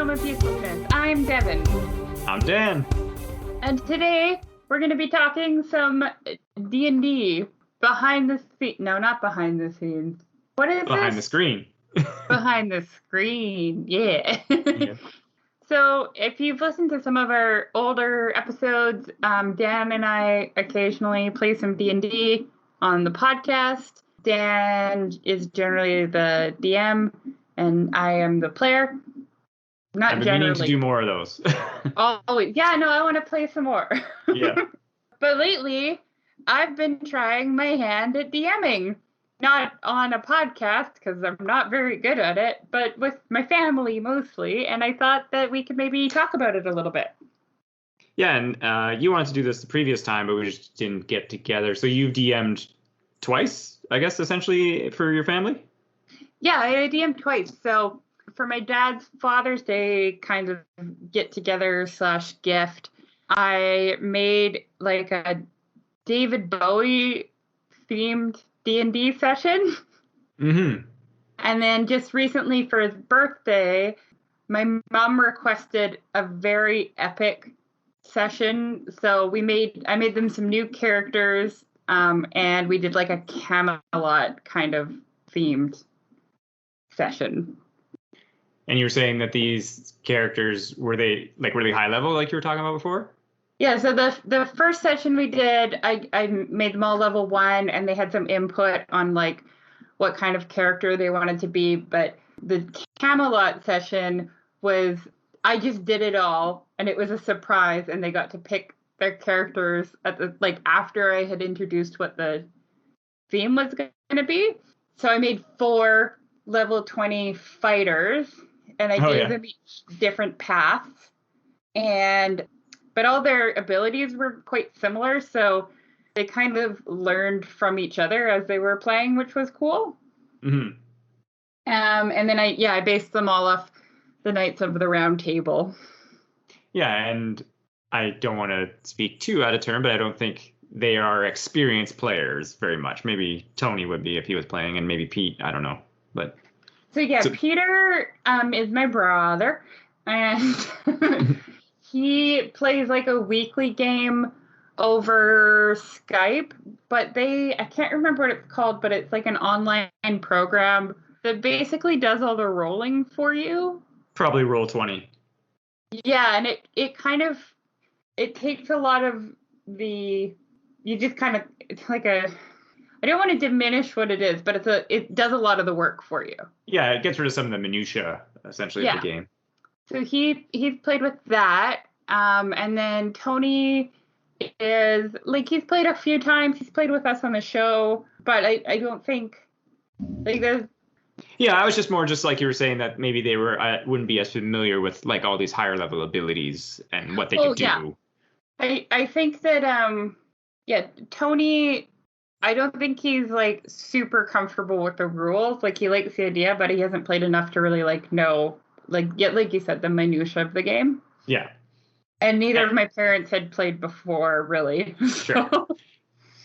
Tome of Uselessness. I'm Devon. I'm Dan. And today we're going to be talking some D&D behind the scenes. No, not behind the scenes. What is Behind the this? screen. Behind the screen, yeah. Yeah. So if you've listened to some of our older episodes, Dan and I occasionally play some D&D on the podcast. Dan is generally the DM, and I am the player. Not I've been generally. meaning to do more of those. Always. Yeah, no, I want to play some more. Yeah. But lately, I've been trying my hand at DMing. Not on a podcast, because I'm not very good at it, but with my family mostly, and I thought that we could maybe talk about it a little bit. Yeah, and you wanted to do this the previous time, but we just didn't get together. So you've DM'd twice, I guess, essentially, for your family? Yeah, I DM'd twice. So for my dad's Father's Day kind of get-together / gift, I made like a David Bowie themed D&D session. Mm-hmm. And then just recently for his birthday, my mom requested a very epic session. So I made them some new characters, and we did like a Camelot kind of themed session. And you were saying that these characters, were they like really high level like you were talking about before? Yeah, so the first session we did, I made them all level 1, and they had some input on like what kind of character they wanted to be. But the Camelot session was, I just did it all, and it was a surprise, and they got to pick their characters at the after I had introduced what the theme was going to be. So I made 4 level 20 fighters, and I gave them each different paths, but all their abilities were quite similar, so they kind of learned from each other as they were playing, which was cool. Mm-hmm. And then I based them all off the Knights of the Round Table. Yeah, and I don't want to speak too out of turn, but I don't think they are experienced players very much. Maybe Tony would be if he was playing, and maybe Pete, I don't know. But Peter is my brother, and he plays like a weekly game over Skype, but I can't remember what it's called, but it's like an online program that basically does all the rolling for you. Probably Roll20. Yeah, and it takes a lot of it's like I don't want to diminish what it is, but it does a lot of the work for you. Yeah, it gets rid of some of the minutia, essentially, of the game. So he's played with that, and then Tony is he's played a few times. He's played with us on the show, but I don't think there's. Yeah, I was just more just like you were saying that maybe they wouldn't be as familiar with like all these higher level abilities and what they could do. Yeah. I think that Tony, I don't think he's like super comfortable with the rules. Like he likes the idea, but he hasn't played enough to really know like you said, the minutia of the game. Yeah. And neither of my parents had played before, really. Sure.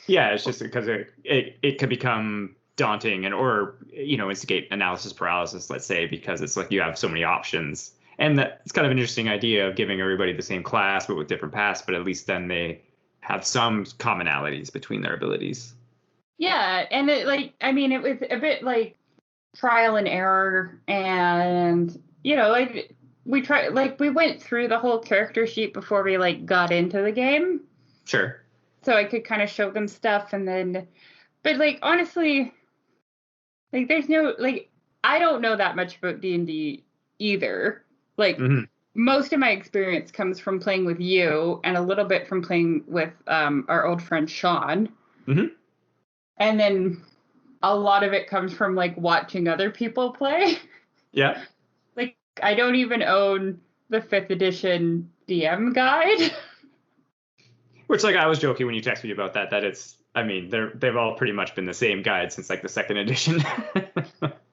Yeah, it's just because it could become daunting or instigate analysis paralysis, let's say, because it's like you have so many options. And it's kind of an interesting idea of giving everybody the same class but with different paths, but at least then they have some commonalities between their abilities. Yeah, and it was a bit like trial and error, and we went through the whole character sheet before we got into the game. Sure. So I could kind of show them stuff, and then, but honestly, there's no I don't know that much about D&D either. Most of my experience comes from playing with you, and a little bit from playing with our old friend Sean. Mm-hmm. And then a lot of it comes from watching other people play. Yeah. I don't even own the 5th edition DM guide. Which I was joking when you texted me about that they've all pretty much been the same guide since the 2nd edition.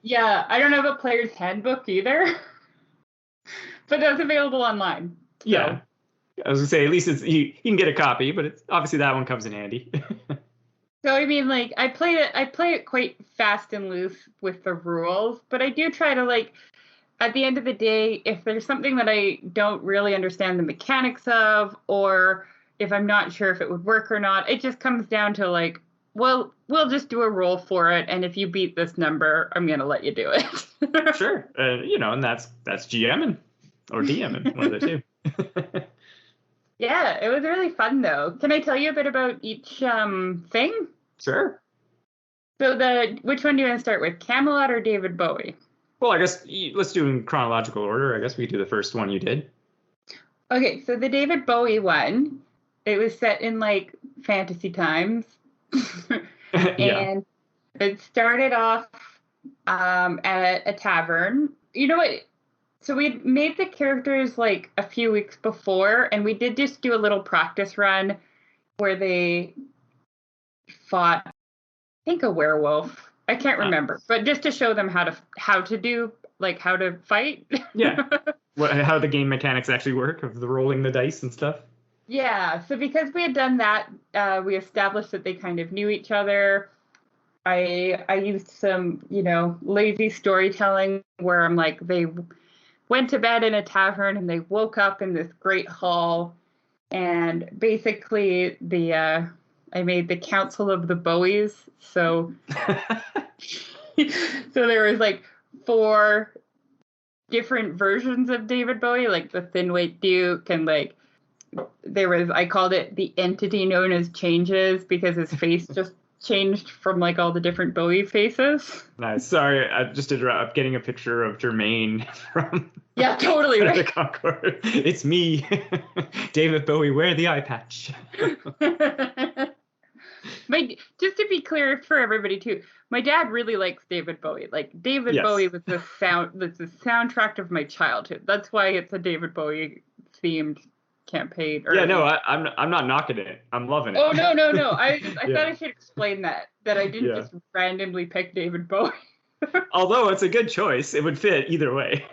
Yeah, I don't have a player's handbook either. But that's available online. So. Yeah. I was gonna say, at least you can get a copy, but obviously that one comes in handy. So I play it quite fast and loose with the rules, but I do try to at the end of the day, if there's something that I don't really understand the mechanics of, or if I'm not sure if it would work or not, it just comes down to like, well, we'll just do a roll for it, and if you beat this number, I'm gonna let you do it. Sure. And that's GMing or DMing, one of the two. Yeah, it was really fun though. Can I tell you a bit about each thing? Sure. So which one do you want to start with, Camelot or David Bowie? Well, I guess let's do in chronological order. I guess we could do the first one you did. Okay, so the David Bowie one, it was set in like fantasy times. Yeah. And it started off at a tavern. You know what? So we made the characters like a few weeks before, and we did just do a little practice run where they fought, I think, a werewolf. I can't remember, but just to show them how to fight. Yeah. How the game mechanics actually work of the rolling the dice and stuff. Yeah. So because we had done that, we established that they kind of knew each other. I used some, lazy storytelling where I'm like, they went to bed in a tavern and they woke up in this great hall, and basically I made the Council of the Bowies. So so there was like 4 different versions of David Bowie, like the Thin White Duke, and like I called it the entity known as Changes because his face just changed from like all the different Bowie faces. Nice. Sorry, I just interrupt. I'm getting a picture of Jermaine from Yeah, totally right. The Concord. It's me, David Bowie. Wear the eye patch. Just to be clear for everybody too, my dad really likes David Bowie. Like David Yes. Bowie was the soundtrack of my childhood. That's why it's a David Bowie themed campaign. Yeah, no, I'm not knocking it. I'm loving it. Oh no. I thought I should explain that I didn't just randomly pick David Bowie. Although it's a good choice, it would fit either way.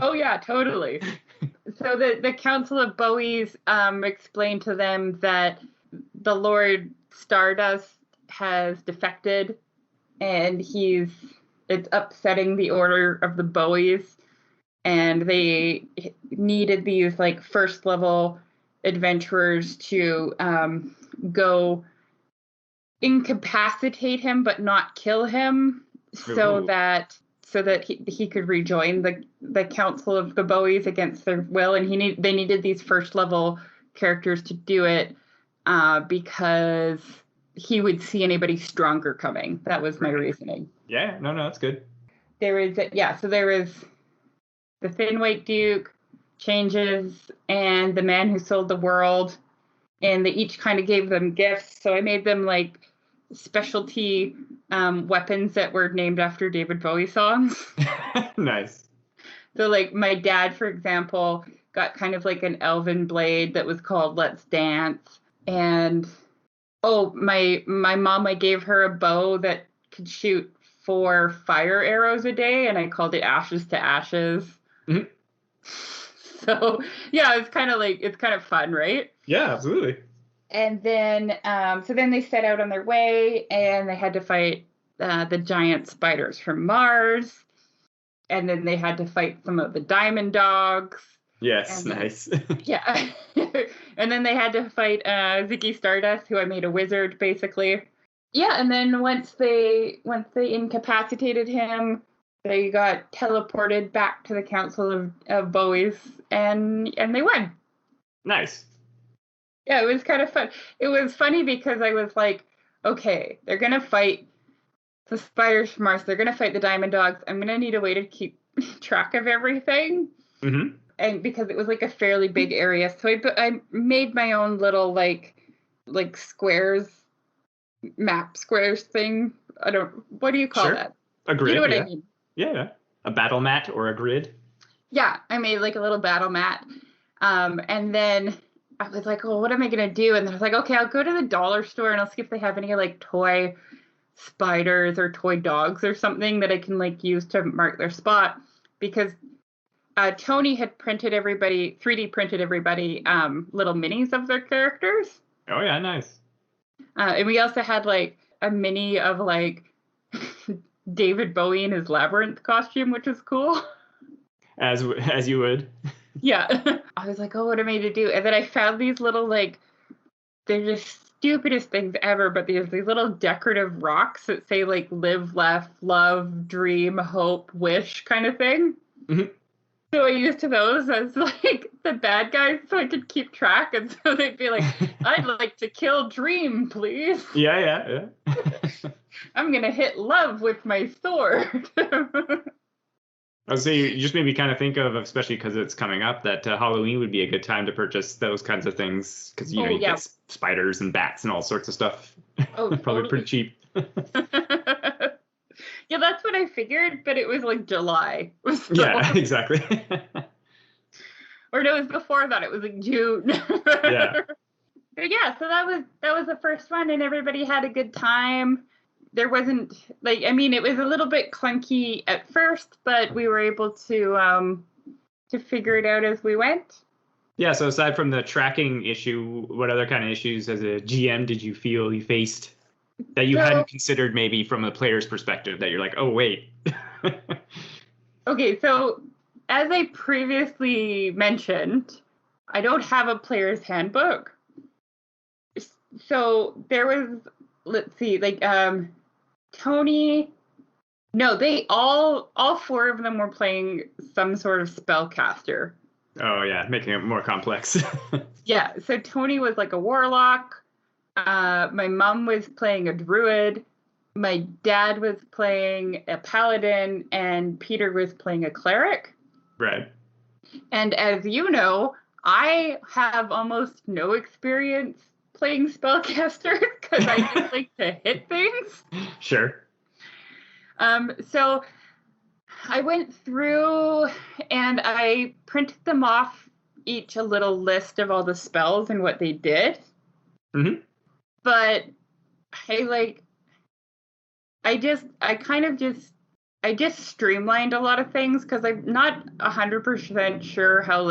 Oh yeah, totally. So the Council of Bowies explained to them that the Lord Stardust has defected, and it's upsetting the order of the Bowies, and they needed these like first level adventurers to go incapacitate him but not kill him, so that he could rejoin the Council of the Bowies against their will, and they needed these first level characters to do it because he would see anybody stronger coming. That was my reasoning. Yeah, no, that's good. There is the Thin White Duke, Changes, and the Man Who Sold the World, and they each kind of gave them gifts. So I made them like specialty weapons that were named after David Bowie songs. Nice. So like my dad, for example, got kind of like an elven blade that was called Let's Dance. And my mom, I gave her a bow that could shoot 4 fire arrows a day, and I called it Ashes to Ashes. Mm-hmm. So yeah, it's kind of fun, right? Yeah, absolutely. And then so then they set out on their way, and they had to fight the giant spiders from Mars, and then they had to fight some of the diamond dogs. Yes, nice. Yeah. And then they had to fight Ziggy Stardust, who I made a wizard, basically. Yeah, and then once they incapacitated him, they got teleported back to the Council of Bowies, and they won. Nice. Yeah, it was kind of fun. It was funny because I was like, okay, they're going to fight the spiders from Mars. They're going to fight the diamond dogs. I'm going to need a way to keep track of everything. Mm-hmm. And because it was like a fairly big area, so I made my own little like map squares thing. What do you call that? A grid. You know what I mean? Yeah. A battle mat or a grid. Yeah, I made like a little battle mat. And then I was like, well, what am I going to do? And then I was like, okay, I'll go to the dollar store and I'll see if they have any like toy spiders or toy dogs or something that I can like use to mark their spot, because Tony had 3D printed everybody little minis of their characters. Oh yeah, nice. And we also had like a mini of like David Bowie in his labyrinth costume, which was cool. As you would. Yeah. I was like, oh, what am I to do? And then I found these little, like, they're just stupidest things ever, but there's these little decorative rocks that say, like, live, laugh, love, dream, hope, wish kind of thing. Mm-hmm. So I used those as, like, the bad guys so I could keep track. And so they'd be like, I'd like to kill Dream, please. Yeah. I'm going to hit love with my sword. I would say you just made me kind of think of, especially because it's coming up, that Halloween would be a good time to purchase those kinds of things because you get spiders and bats and all sorts of stuff. Oh, probably pretty cheap. Yeah, that's what I figured, but it was like July. So. Yeah, exactly. Or no, it was before that. It was like June. Yeah. But yeah, so that was the first one, and everybody had a good time. There wasn't it was a little bit clunky at first, but we were able to figure it out as we went. Yeah, so aside from the tracking issue, what other kind of issues as a GM did you feel you faced that you hadn't considered maybe from a player's perspective that you're like, oh, wait. Okay, so as I previously mentioned, I don't have a player's handbook. So there was, let's see, Tony, no, they all four of them were playing some sort of spellcaster. Oh, yeah, making it more complex. Yeah, so Tony was like a warlock. My mom was playing a druid. My dad was playing a paladin, and Peter was playing a cleric. Right. And as you know, I have almost no experience playing spellcaster because I just like to hit things. Sure. So I went through and I printed them off each a little list of all the spells and what they did. Mm-hmm. But I just streamlined a lot of things because I'm not 100% sure how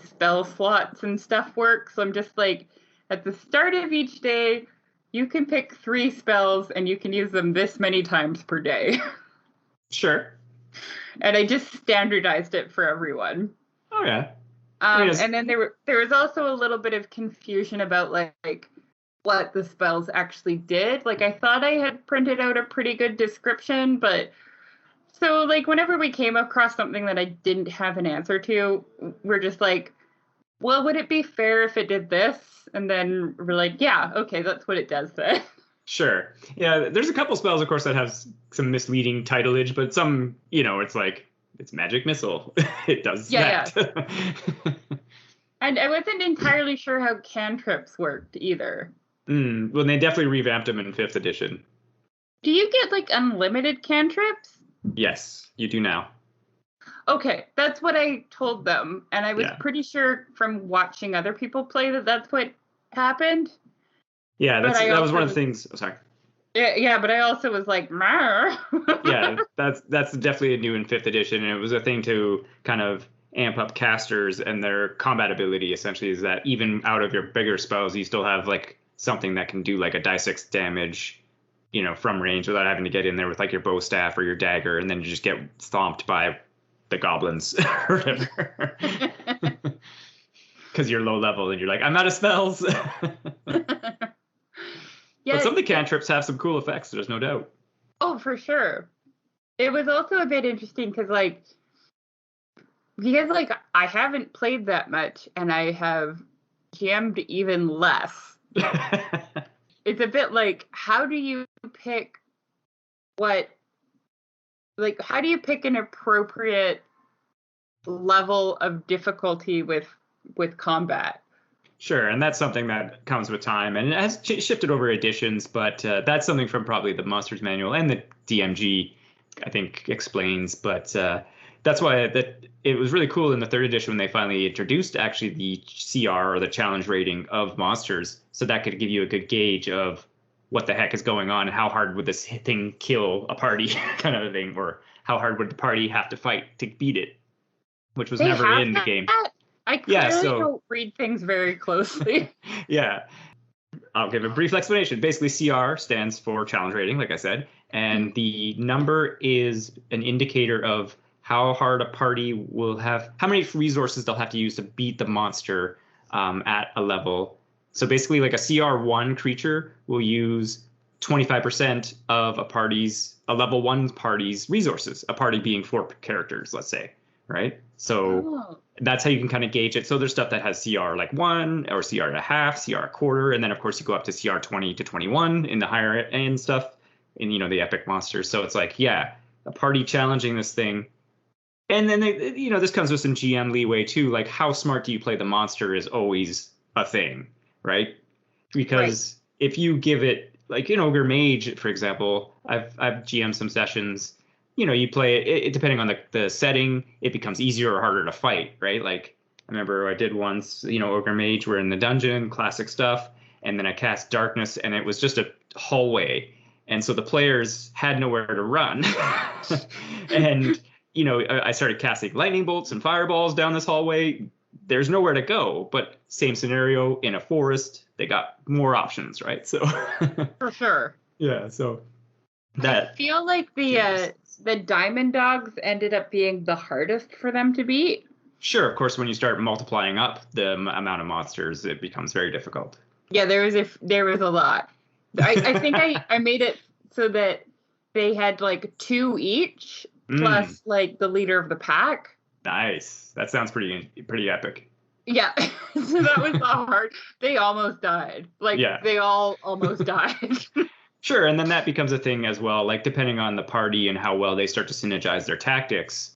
spell slots and stuff work. So I'm just like, at the start of each day, you can pick 3 spells and you can use them this many times per day. Sure. And I just standardized it for everyone. Oh, yeah. And then there was also a little bit of confusion about what the spells actually did. I thought I had printed out a pretty good description, but so whenever we came across something that I didn't have an answer to, we're just like, well, would it be fair if it did this? And then we're like, yeah, okay, that's what it does then. Sure. Yeah, there's a couple spells, of course, that have some misleading titleage, but some, it's like, it's magic missile. It does that. Yeah. And I wasn't entirely sure how cantrips worked either. Well, they definitely revamped them in 5th edition. Do you get unlimited cantrips? Yes, you do now. Okay, that's what I told them, and I was pretty sure from watching other people play that that's what happened. Yeah, that was one of the things. Oh, sorry. Yeah, but I also was like, Mar. Yeah, that's definitely new in 5th edition, and it was a thing to kind of amp up casters and their combat ability. Essentially, is that even out of your bigger spells, you still have something that can do a die 6 damage, from range without having to get in there with your bow staff or your dagger, and then you just get stomped by the goblins or whatever. Because you're low level and you're like, I'm out of spells. Yeah, but some of the cantrips have some cool effects, there's no doubt. Oh, for sure. It was also a bit interesting because I haven't played that much and I have GM'd even less. It's a bit how do you pick how do you pick an appropriate level of difficulty with combat? Sure, and that's something that comes with time, and it has shifted over editions, but that's something from probably the Monsters Manual and the DMG, I think, explains. But that's why it was really cool in the 3rd edition when they finally introduced actually the CR, or the challenge rating of monsters, so that could give you a good gauge of what the heck is going on and how hard would this thing kill a party kind of a thing, or how hard would the party have to fight to beat it, which was never in the game. I clearly don't read things very closely. Yeah. I'll give a brief explanation. Basically, CR stands for challenge rating, like I said, and the number is an indicator of how hard a party will have, how many resources they'll have to use to beat the monster at a level. So basically, like a CR1 creature will use 25% of a level 1 party's resources, a party being 4 characters, let's say, right? So that's how you can kind of gauge it. So there's stuff that has CR like 1 or CR and a half, CR a quarter, and then of course you go up to CR 20 to 21 in the higher end stuff in, the epic monsters. So it's like, yeah, a party challenging this thing. And then this comes with some GM leeway too. Like, how smart do you play the monster is always a thing, right? Because if you give it, like in Ogre Mage, for example, I've GM'd some sessions. You play it depending on the setting, it becomes easier or harder to fight, right? Like I remember I did once, Ogre Mage, we're in the dungeon, classic stuff, and then I cast Darkness, and it was just a hallway, and so the players had nowhere to run, and I started casting lightning bolts and fireballs down this hallway. There's nowhere to go, but same scenario in a forest, they got more options, right? So for sure. Yeah, so I feel like the diamond dogs ended up being the hardest for them to beat. Sure, of course, when you start multiplying up the amount of monsters, it becomes very difficult. Yeah, there was a lot. I think I made it so that they had like 2 each plus like the leader of the pack. Nice. That sounds pretty epic. Yeah. So that was hard. They almost died. They all almost died. Sure, and then that becomes a thing as well, like depending on the party and how well they start to synergize their tactics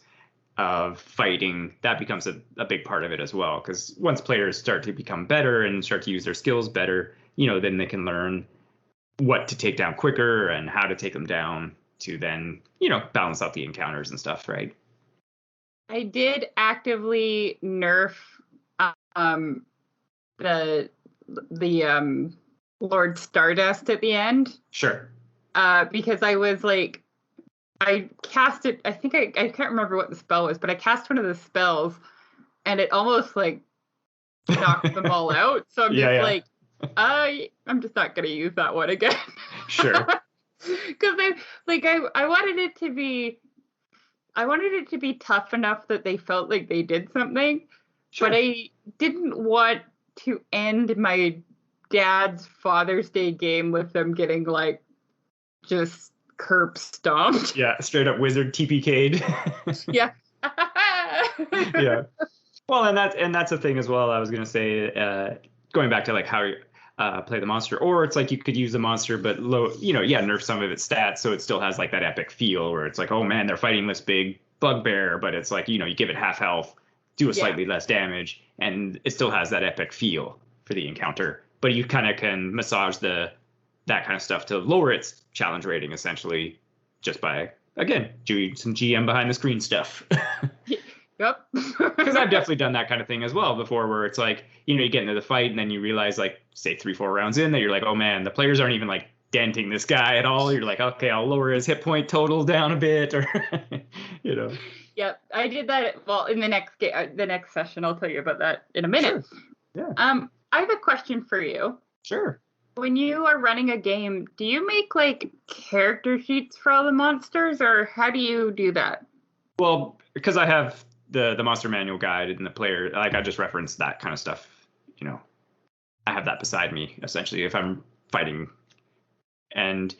of fighting, that becomes a big part of it as well. Because once players start to become better and start to use their skills better, then they can learn what to take down quicker and how to take them down to then, balance out the encounters and stuff, right? I did actively nerf the Lord Stardust at the end. Sure. Because I was like, I cast it. I think I can't remember what the spell was, but I cast one of the spells, and it almost like knocked them all out. So I'm just like, I'm just not gonna use that one again. Sure. Because I wanted it to be tough enough that they felt like they did something, sure. But I didn't want to end my dad's Father's Day game with them getting like just curb stomped. Yeah, straight up wizard TPK'd. Yeah. Yeah. Well, and that's a thing as well. I was gonna say, going back to like how you play the monster, or it's like you could use the monster but low, nerf some of its stats so it still has like that epic feel where it's like, oh man, they're fighting this big bugbear, but it's like, you give it half health, do a slightly less damage, and it still has that epic feel for the encounter. But you kind of can massage that kind of stuff to lower its challenge rating essentially just by, again, doing some GM behind the screen stuff. Yep. Because I've definitely done that kind of thing as well before, where it's like, you get into the fight and then you realize, like, say 3-4 rounds in, that you're like, oh man, the players aren't even like denting this guy at all. You're like, okay, I'll lower his hit point total down a bit, or Yep, I did that. Well, in the next session, I'll tell you about that in a minute. Sure. Yeah. I have a question for you. Sure. When you are running a game, do you make like character sheets for all the monsters, or how do you do that? Well, because I have the monster manual guide and the player, like I just referenced that kind of stuff, I have that beside me essentially if I'm fighting. And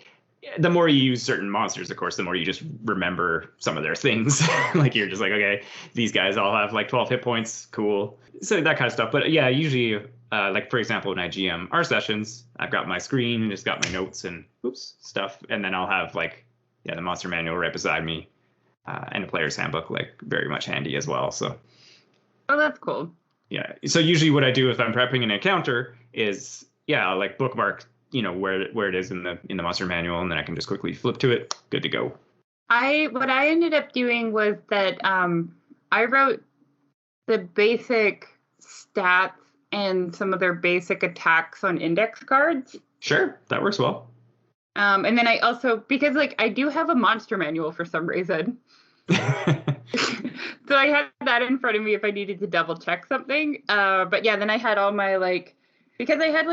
the more you use certain monsters, of course, the more you just remember some of their things. Like you're just like, okay, these guys all have like 12 hit points, cool. So that kind of stuff. But yeah, usually like for example, when I GM our sessions, I've got my screen and just got my notes and stuff, and then I'll have like the monster manual right beside me. And a player's handbook, like very much handy as well. So, oh, that's cool. Yeah. So usually, what I do if I'm prepping an encounter is, I'll like bookmark, where it is in the monster manual, and then I can just quickly flip to it. Good to go. What I ended up doing was that I wrote the basic stats and some of their basic attacks on index cards. Sure, that works well. And then I also, because like I do have a monster manual for some reason. So I had that in front of me if I needed to double check something. But yeah, then I had all my like, because I had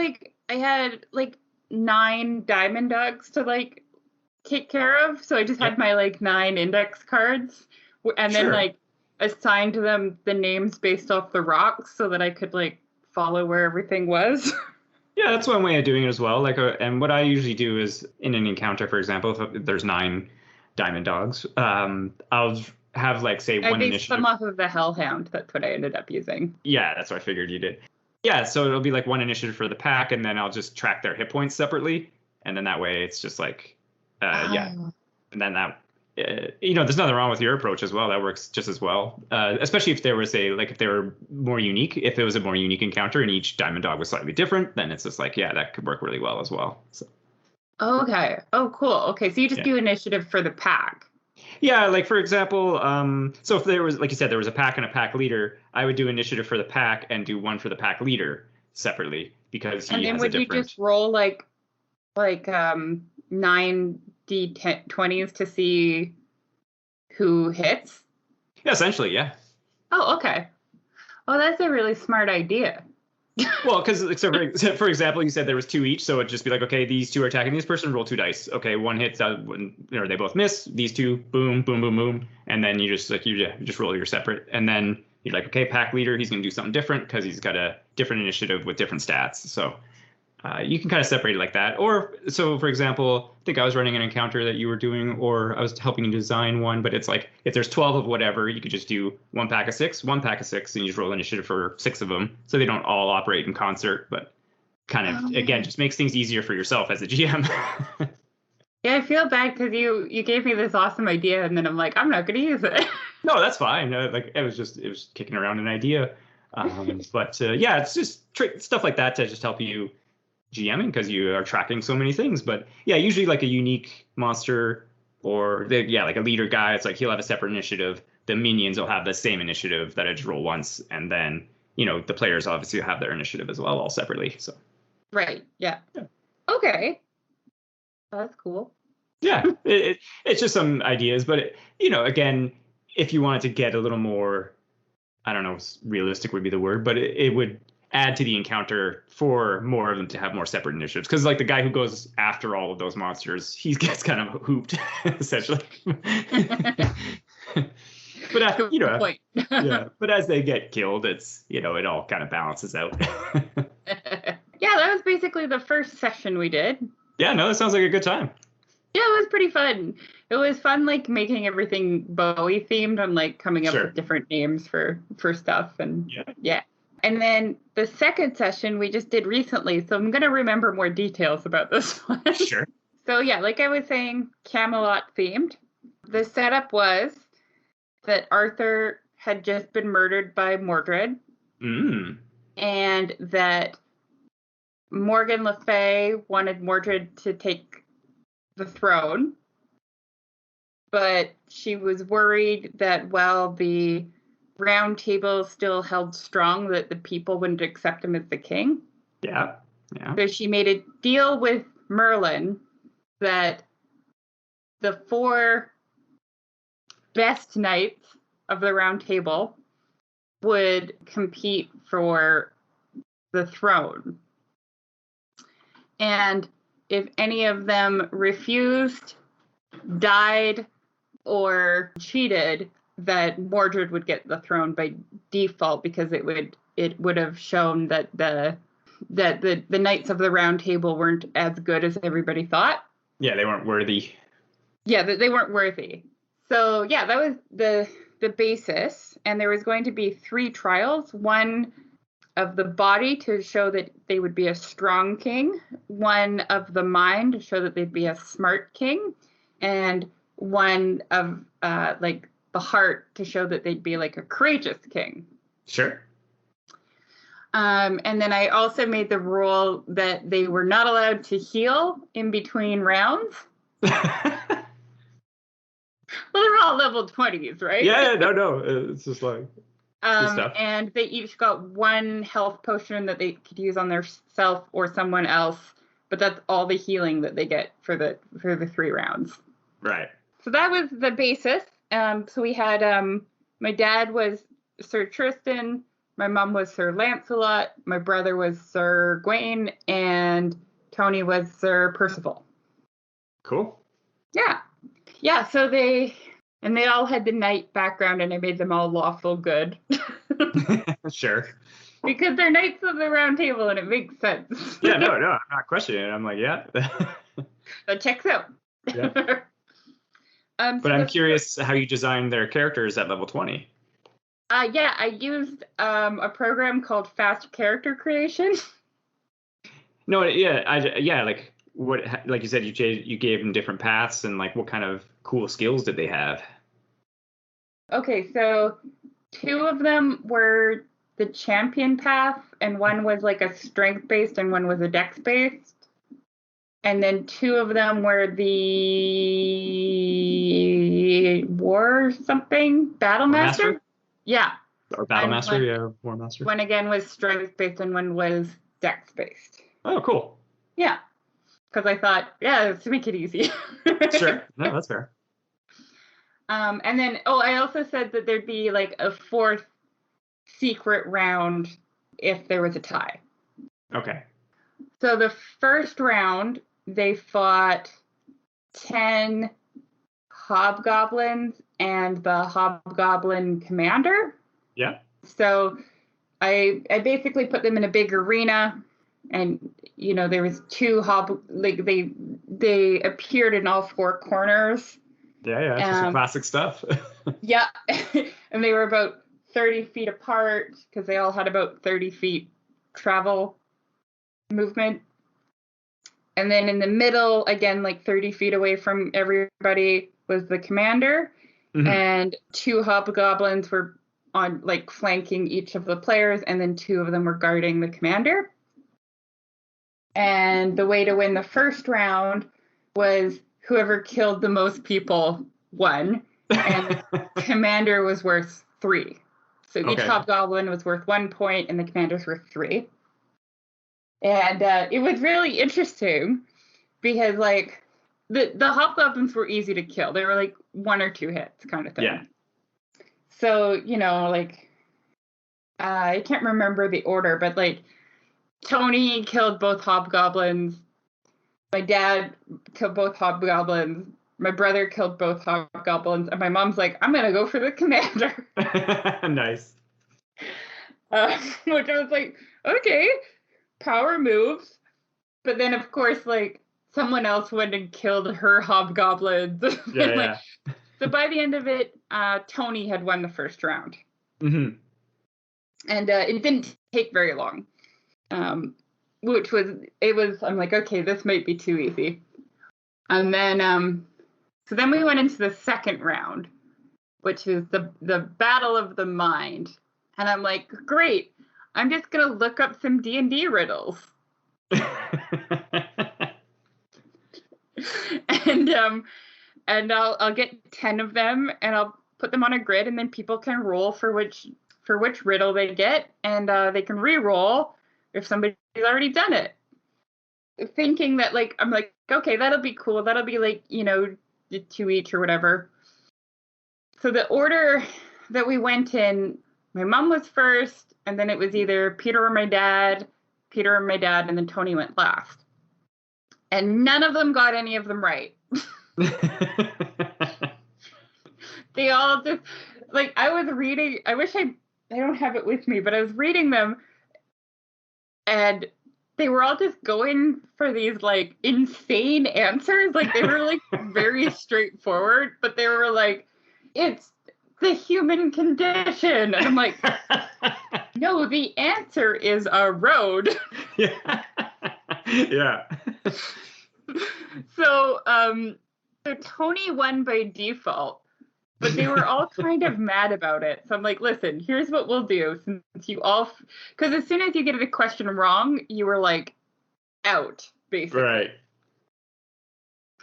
like 9 diamond dogs to like take care of. So I just had my like 9 index cards and then Sure. like assigned them the names based off the rocks so that I could like follow where everything was. Yeah, that's one way of doing it as well. And what I usually do is in an encounter, for example, if there's 9 diamond dogs, I'll have like say I one based them initiative. off of the Hellhound. That's what I ended up using. Yeah, that's what I figured you did. Yeah, so it'll be like one initiative for the pack, and then I'll just track their hit points separately, and then that way it's just like, yeah, Oh. and then that, there's nothing wrong with your approach as well. That works just as well, especially if there was if they were more unique. If it was a more unique encounter and each diamond dog was slightly different, then it's just like, yeah, that could work really well as well. So. Okay. Oh, cool. Okay, so you just do initiative for the pack. Yeah, like for example, so if there was, like you said, there was a pack and a pack leader, I would do initiative for the pack and do one for the pack leader separately because he And then has would a you different. just roll like 9d20s to see who hits? Yeah, essentially, yeah. Oh, okay. Oh, that's a really smart idea. Well, because for example, you said there was 2 each, so it'd just be like, okay, these 2 are attacking this person, roll 2 dice. Okay, one hits, or they both miss. These 2, boom, boom, boom, boom, and then you just roll your separate, and then you're like, okay, pack leader, he's gonna do something different because he's got a different initiative with different stats. So you can kind of separate it like that. Or so, for example, I think I was running an encounter that you were doing, or I was helping you design one. But it's like if there's 12 of whatever, you could just do 1 pack of 6, 1 pack of 6, and you just roll initiative for 6 of them, so they don't all operate in concert. But kind of again, just makes things easier for yourself as a GM. Yeah, I feel bad because you gave me this awesome idea, and then I'm like, I'm not going to use it. No, that's fine. It was kicking around an idea. But yeah, it's just stuff like that to just help you GMing because you are tracking so many things. But yeah, usually like a unique monster or like a leader guy, it's like he'll have a separate initiative. The minions will have the same initiative that I just roll once, and then the players obviously have their initiative as well, all separately. So Right. Yeah. Okay. That's cool. Yeah, it's just some ideas, but again, if you wanted to get a little more, I don't know, realistic would be the word, but it would add to the encounter for more of them to have more separate initiatives. Because like the guy who goes after all of those monsters, he gets kind of hooped essentially. But yeah. But as they get killed, it's it all kind of balances out. Yeah, that was basically the first session we did. Yeah, no, that sounds like a good time. Yeah, it was pretty fun. It was fun, like making everything Bowie themed and like coming up with different names for stuff and yeah. And then the second session we just did recently, so I'm gonna remember more details about this one. Sure. So yeah, like I was saying, Camelot themed. The setup was that Arthur had just been murdered by Mordred, and that Morgan Le Fay wanted Mordred to take the throne, but she was worried that while the Round Table still held strong, that the people wouldn't accept him as the king. Yeah. So she made a deal with Merlin that the 4 best knights of the Round Table would compete for the throne. And if any of them refused, died, or cheated, that Mordred would get the throne by default because it would have shown that the Knights of the Round Table weren't as good as everybody thought. Yeah, they weren't worthy. Yeah, that they weren't worthy. So yeah, that was the basis, and there was going to be 3 trials. One of the body to show that they would be a strong king, one of the mind to show that they'd be a smart king, and one of like the heart to show that they'd be like a courageous king. Sure. And then I also made the rule that they were not allowed to heal in between rounds. Well, they're all level 20s, right? Yeah, no. It's just like stuff. And they each got 1 health potion that they could use on their self or someone else, but that's all the healing that they get for the 3 rounds. Right. So that was the basis. So we had my dad was Sir Tristan, my mom was Sir Lancelot, my brother was Sir Gawain, and Tony was Sir Percival. Cool. Yeah. So they And they all had the knight background, and I made them all lawful good. Sure. Because they're knights of the round table, and it makes sense. Yeah, no, I'm not questioning it. I'm like, yeah. That checks out. Yeah. So But I'm curious how you designed their characters at level 20. Yeah, I used a program called Fast Character Creation. No, yeah, like what, like you said, you gave them different paths, and like what kind of cool skills did they have? Okay, so 2 of them were the champion path, and one was like a strength based, and one was a dex based. And then 2 of them were the war something battle master. Yeah. Or battle And master, yeah, war master. One again was strength based, and one was dex based. Oh, cool. Yeah, because I thought, yeah, let's make it easy. Sure. No, that's fair. And then, I also said that there'd be like a 4th secret round if there was a tie. Okay. So the first round, they fought 10 hobgoblins and the hobgoblin commander. Yeah. So I basically put them in a big arena, and there was 2 they appeared in all 4 corners. Yeah, just some classic stuff. Yeah, and they were about 30 feet apart because they all had about 30 feet travel movement. And then in the middle, again, like 30 feet away from everybody, was the commander. Mm-hmm. And 2 hobgoblins were on like flanking each of the players, and then 2 of them were guarding the commander. And the way to win the first round was whoever killed the most people won, and commander was worth 3. So each hobgoblin was worth 1 point, and the commander's worth 3. And it was really interesting because, like, the hobgoblins were easy to kill. They were like 1 or 2 hits kind of thing. Yeah. So, like, I can't remember the order, but, like, Tony killed both hobgoblins. My dad killed both hobgoblins. My brother killed both hobgoblins. And my mom's like, I'm going to go for the commander. Nice. Which I was like, okay, power moves. But then, of course, like, someone else went and killed her hobgoblins. Yeah. So by the end of it, Tony had won the first round. Mm-hmm. And it didn't take very long. I'm like, okay, this might be too easy. And then, so then we went into the second round, which is the Battle of the Mind. And I'm like, great, I'm just going to look up some D&D riddles. And I'll get 10 of them, and I'll put them on a grid, and then people can roll for which riddle they get, and they can re-roll if somebody's already done it. Thinking that, like, I'm like, okay, that'll be cool. That'll be like, 2 each or whatever. So the order that we went in, my mom was first, and then it was either Peter or my dad, and then Tony went last. And none of them got any of them right. They all just, like, I was reading, I wish I don't have it with me, but I was reading them, and they were all just going for these, like, insane answers. Like, they were, like, very straightforward, but they were like, it's the human condition. And I'm like, no, the answer is a road. Yeah. Yeah. So Tony won by default, but they were all kind of mad about it. So I'm like, listen, here's what we'll do. Since you all, because as soon as you get a question wrong, you were like out, basically. Right.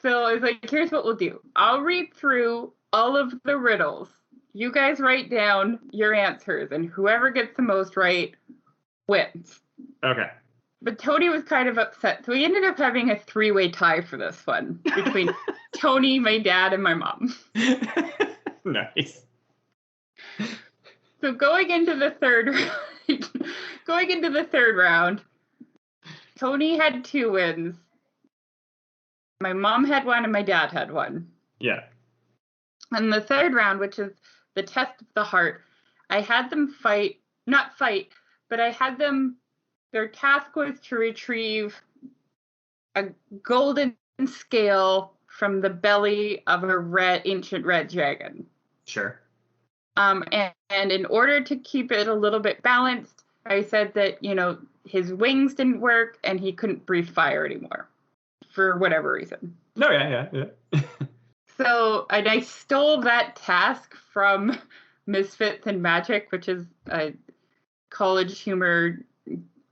So I was like, here's what we'll do. I'll read through all of the riddles. You guys write down your answers, and whoever gets the most right wins. Okay. But Tony was kind of upset, so we ended up having a 3-way tie for this one between Tony, my dad, and my mom. Nice. So going into the third round, Tony had 2 wins. My mom had 1, and my dad had 1. Yeah. And the third round, which is the test of the heart, I had them not fight, but I had them, their task was to retrieve a golden scale from the belly of a ancient red dragon. Sure. And in order to keep it a little bit balanced, I said that, his wings didn't work and he couldn't breathe fire anymore for whatever reason. No, yeah. So, and I stole that task from Misfits and Magic, which is a college humor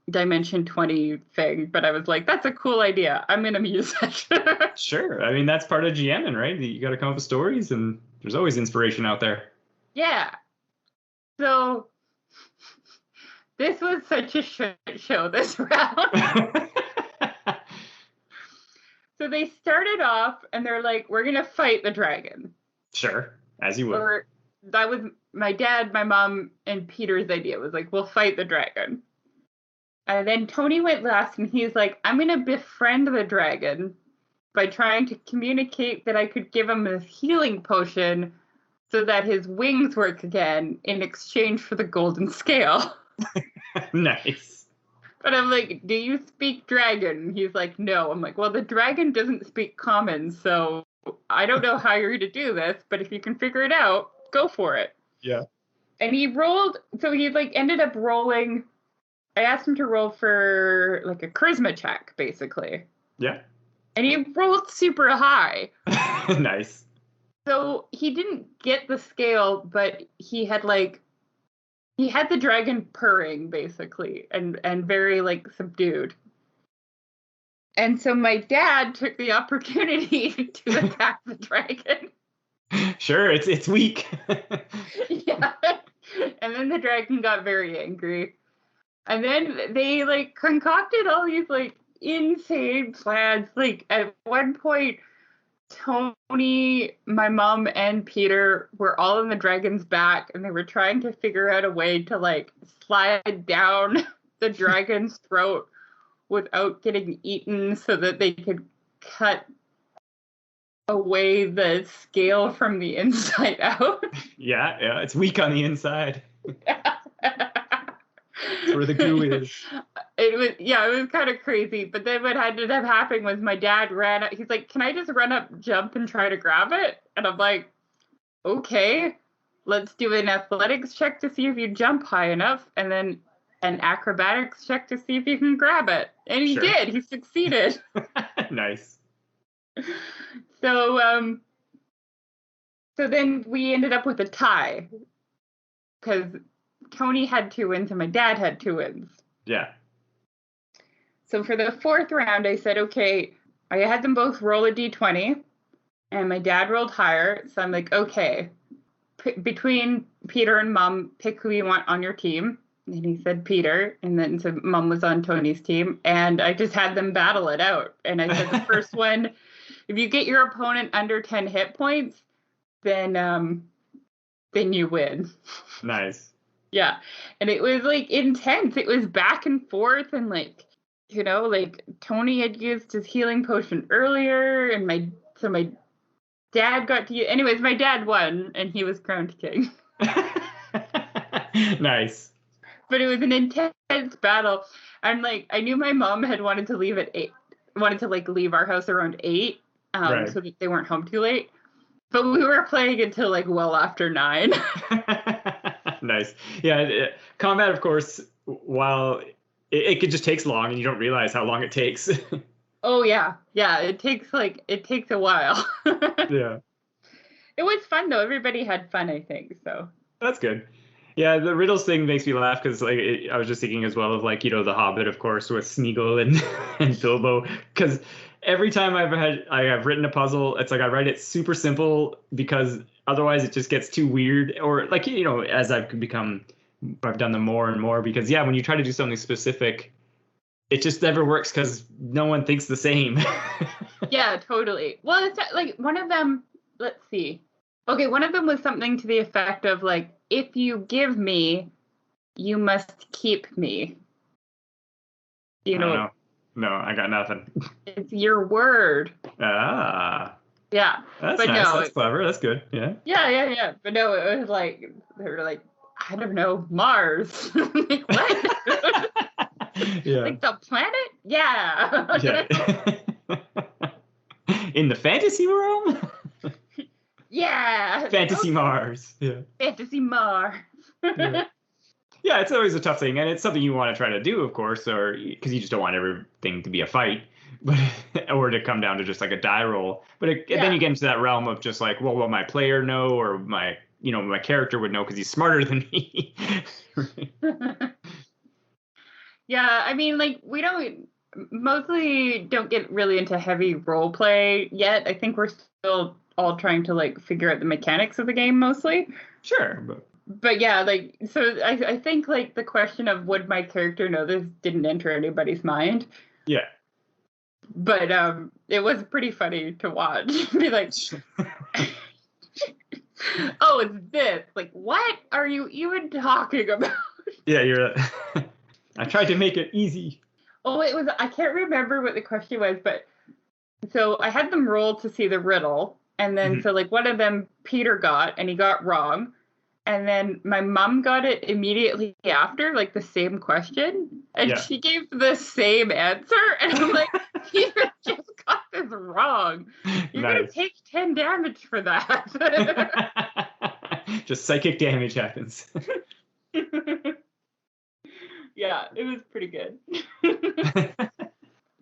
Dimension 20 thing. But I was like, that's a cool idea. I'm going to use it. Sure. I mean, that's part of GMing, right? You got to come up with stories, and there's always inspiration out there. Yeah. So this was such a shit show this round. So they started off and they're like, we're going to fight the dragon. Sure. As you would. That was my dad, my mom, and Peter's idea. Was like, we'll fight the dragon. And then Tony went last and he's like, I'm going to befriend the dragon by trying to communicate that I could give him a healing potion so that his wings work again in exchange for the golden scale. Nice. But I'm like, do you speak dragon? And he's like, no. I'm like, well, the dragon doesn't speak common, so I don't know how you're going to do this, but if you can figure it out, go for it. Yeah. And he rolled, so he ended up rolling, I asked him to roll for like a charisma check, basically. Yeah. And he rolled super high. Nice. So he didn't get the scale, but he had the dragon purring, basically, and very, subdued. And so my dad took the opportunity to attack the dragon. Sure, it's weak. Yeah. And then the dragon got very angry. And then they, concocted all these, insane plans. At one point, Tony, my mom, and Peter were all on the dragon's back, and they were trying to figure out a way to, slide down the dragon's throat without getting eaten so that they could cut away the scale from the inside out. Yeah, it's weak on the inside. That's where the goo is. It was kind of crazy. But then what ended up happening was my dad ran up. He's like, can I just run up, jump, and try to grab it? And I'm like, okay, let's do an athletics check to see if you jump high enough. And then an acrobatics check to see if you can grab it. And he did. He succeeded. Nice. So then we ended up with a tie. Because Tony had 2 wins and my dad had 2 wins. Yeah. So for the 4th round, I said, okay, I had them both roll a d20, and my dad rolled higher. So I'm like, okay, between Peter and Mom, pick who you want on your team. And he said Peter, and then so Mom was on Tony's team, and I just had them battle it out. And I said the first one, if you get your opponent under 10 hit points, then you win. Nice. Yeah. And it was intense. It was back and forth, and Tony had used his healing potion earlier, and my dad got to use, anyways, my dad won, and he was crowned king. Nice. But it was an intense battle. And I knew my mom had wanted to leave at 8, wanted to leave our house around 8, right. So that they weren't home too late. But we were playing until well after 9. Nice. Yeah, combat, of course, while it just takes long, and you don't realize how long it takes. Oh yeah, it takes a while. Yeah. It was fun though. Everybody had fun, I think. So that's good. Yeah, the riddles thing makes me laugh because I was just thinking as well of the Hobbit, of course, with Smeagol and Bilbo, because every time I have written a puzzle, it's I write it super simple because otherwise it just gets too weird, or as I've done them more and more, because when you try to do something specific, it just never works because no one thinks the same. Yeah, totally. Well, it's one of them, let's see. Okay, one of them was something to the effect of if you give me, you must keep me. You know? No, I got nothing. It's your word. Ah. Yeah. That's But nice. no, That's clever. That's good. Yeah. yeah. But no, it was like, they were like, I don't know, Mars. Like, what? Yeah. Like the planet? Yeah. Yeah. In the fantasy realm? Yeah. Fantasy Okay. Mars. Yeah. Fantasy Mars. Yeah. Yeah, it's always a tough thing, and it's something you want to try to do, of course, or because you just don't want everything to be a fight, but or to come down to just like a die roll. But then you get into that realm of just like, well, will my player know, or my character would know because he's smarter than me. Right? Yeah, I mean, like, we mostly don't get really into heavy role play yet. I think we're still all trying to like figure out the mechanics of the game mostly. Sure, But yeah, like, so I think like the question of would my character know this didn't enter anybody's mind. yeah. But it was pretty funny to watch. Be like, oh, it's this. Like, what are you even talking about? Yeah, you're. I tried to make it easy. Oh, I can't remember what the question was, but so I had them roll to see the riddle. And then, so like one of them, Peter got, and he got wrong. And then my mom got it immediately after, like the same question. And she gave the same answer. And I'm like, Peter just got this wrong. You're going to take 10 damage for that. Just psychic damage happens. Yeah, it was pretty good.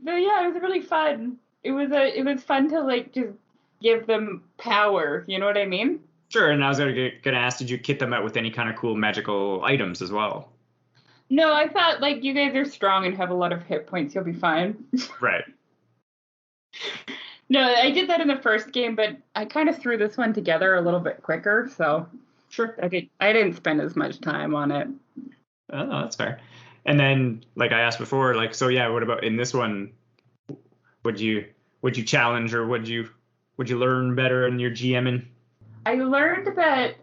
No, yeah, it was really fun. It was fun to like just give them power. You know what I mean? Sure. And I was gonna ask, did you kit them out with any kind of cool magical items as well? No, I thought like you guys are strong and have a lot of hit points. You'll be fine. Right. No, I did that in the first game, but I kind of threw this one together a little bit quicker, so sure. I didn't spend as much time on it. Oh, no, that's fair. And then, like I asked before, like, so yeah, what about in this one? Would you challenge, or would you learn better in your GMing? I learned that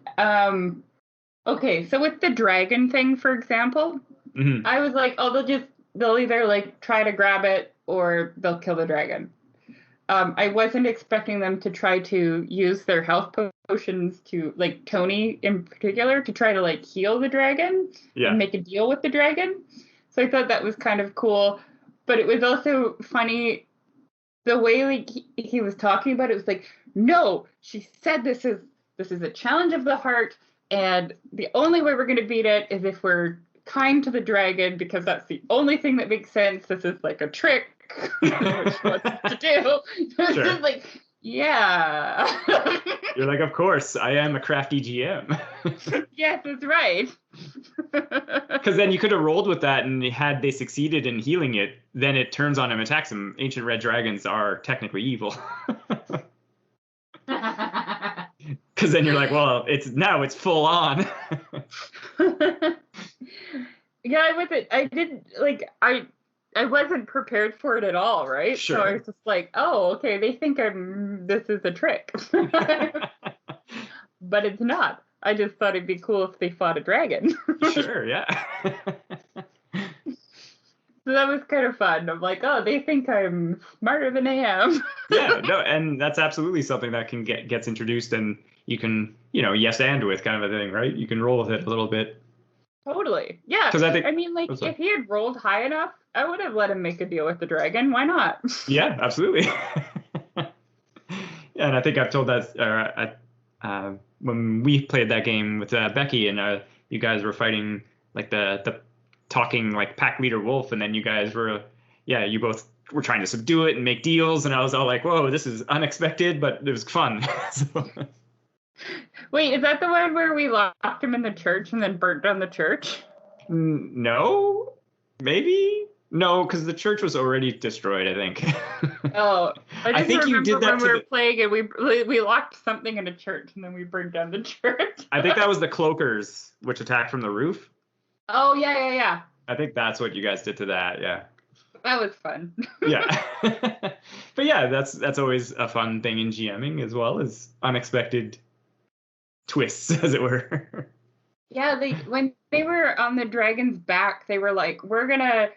okay, so with the dragon thing, for example, I was like, oh, they'll either like try to grab it or they'll kill the dragon. I wasn't expecting them to try to use their health potions to, like Tony in particular, to try to like heal the dragon and make a deal with the dragon. So I thought that was kind of cool. But it was also funny the way like he was talking about it. It was like, no, she said this is a challenge of the heart, and the only way we're going to beat it is if we're kind to the dragon, because that's the only thing that makes sense. This is like a trick. Which wants to do. It's just like, yeah. You're like, of course, I am a crafty GM. Yes, that's right. Because then you could have rolled with that, and had they succeeded in healing it, then it turns on him, attacks him. Ancient red dragons are technically evil. Because then you're like, well, it's full on. Yeah, with it, I didn't like I wasn't prepared for it at all, right? Sure. So I was just like, oh, okay, they think this is a trick. But it's not. I just thought it'd be cool if they fought a dragon. Sure, yeah. So that was kind of fun. I'm like, oh, they think I'm smarter than I am. Yeah, no, and that's absolutely something that gets introduced, and you can, yes and with kind of a thing, right? You can roll with it a little bit. Totally. Yeah. Because I mean, like, if he had rolled high enough, I would have let him make a deal with the dragon. Why not? Yeah, absolutely. Yeah, and I think I've told that when we played that game with Becky, and you guys were fighting like the talking like pack leader wolf, and then you guys were, you both were trying to subdue it and make deals, and I was all like, whoa, this is unexpected, but it was fun. So. Wait, is that the one where we locked him in the church and then burnt down the church? No, maybe no, because the church was already destroyed, I think. Oh, I think you did that when we were playing, and we locked something in a church and then we burned down the church. I think that was the cloakers, which attacked from the roof. Oh yeah. I think that's what you guys did to that. Yeah. That was fun. Yeah. But yeah, that's always a fun thing in GMing, as well as unexpected twists, as it were. Yeah, when they were on the dragon's back, they were like, we're gonna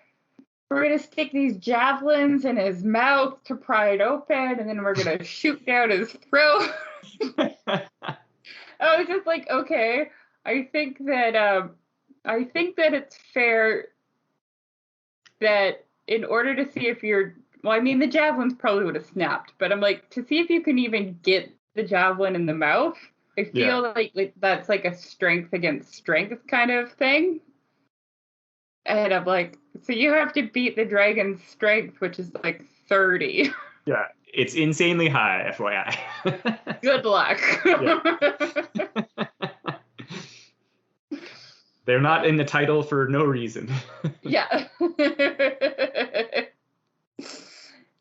we're going to stick these javelins in his mouth to pry it open, and then we're going to shoot down his throat. I was just like, okay, I think that it's fair that in order to see if well, I mean, the javelins probably would have snapped, but I'm like, to see if you can even get the javelin in the mouth, I feel like that's like a strength against strength kind of thing. And I'm like, so you have to beat the dragon's strength, which is like 30. Yeah, it's insanely high, FYI. Good luck. They're not in the title for no reason. Yeah.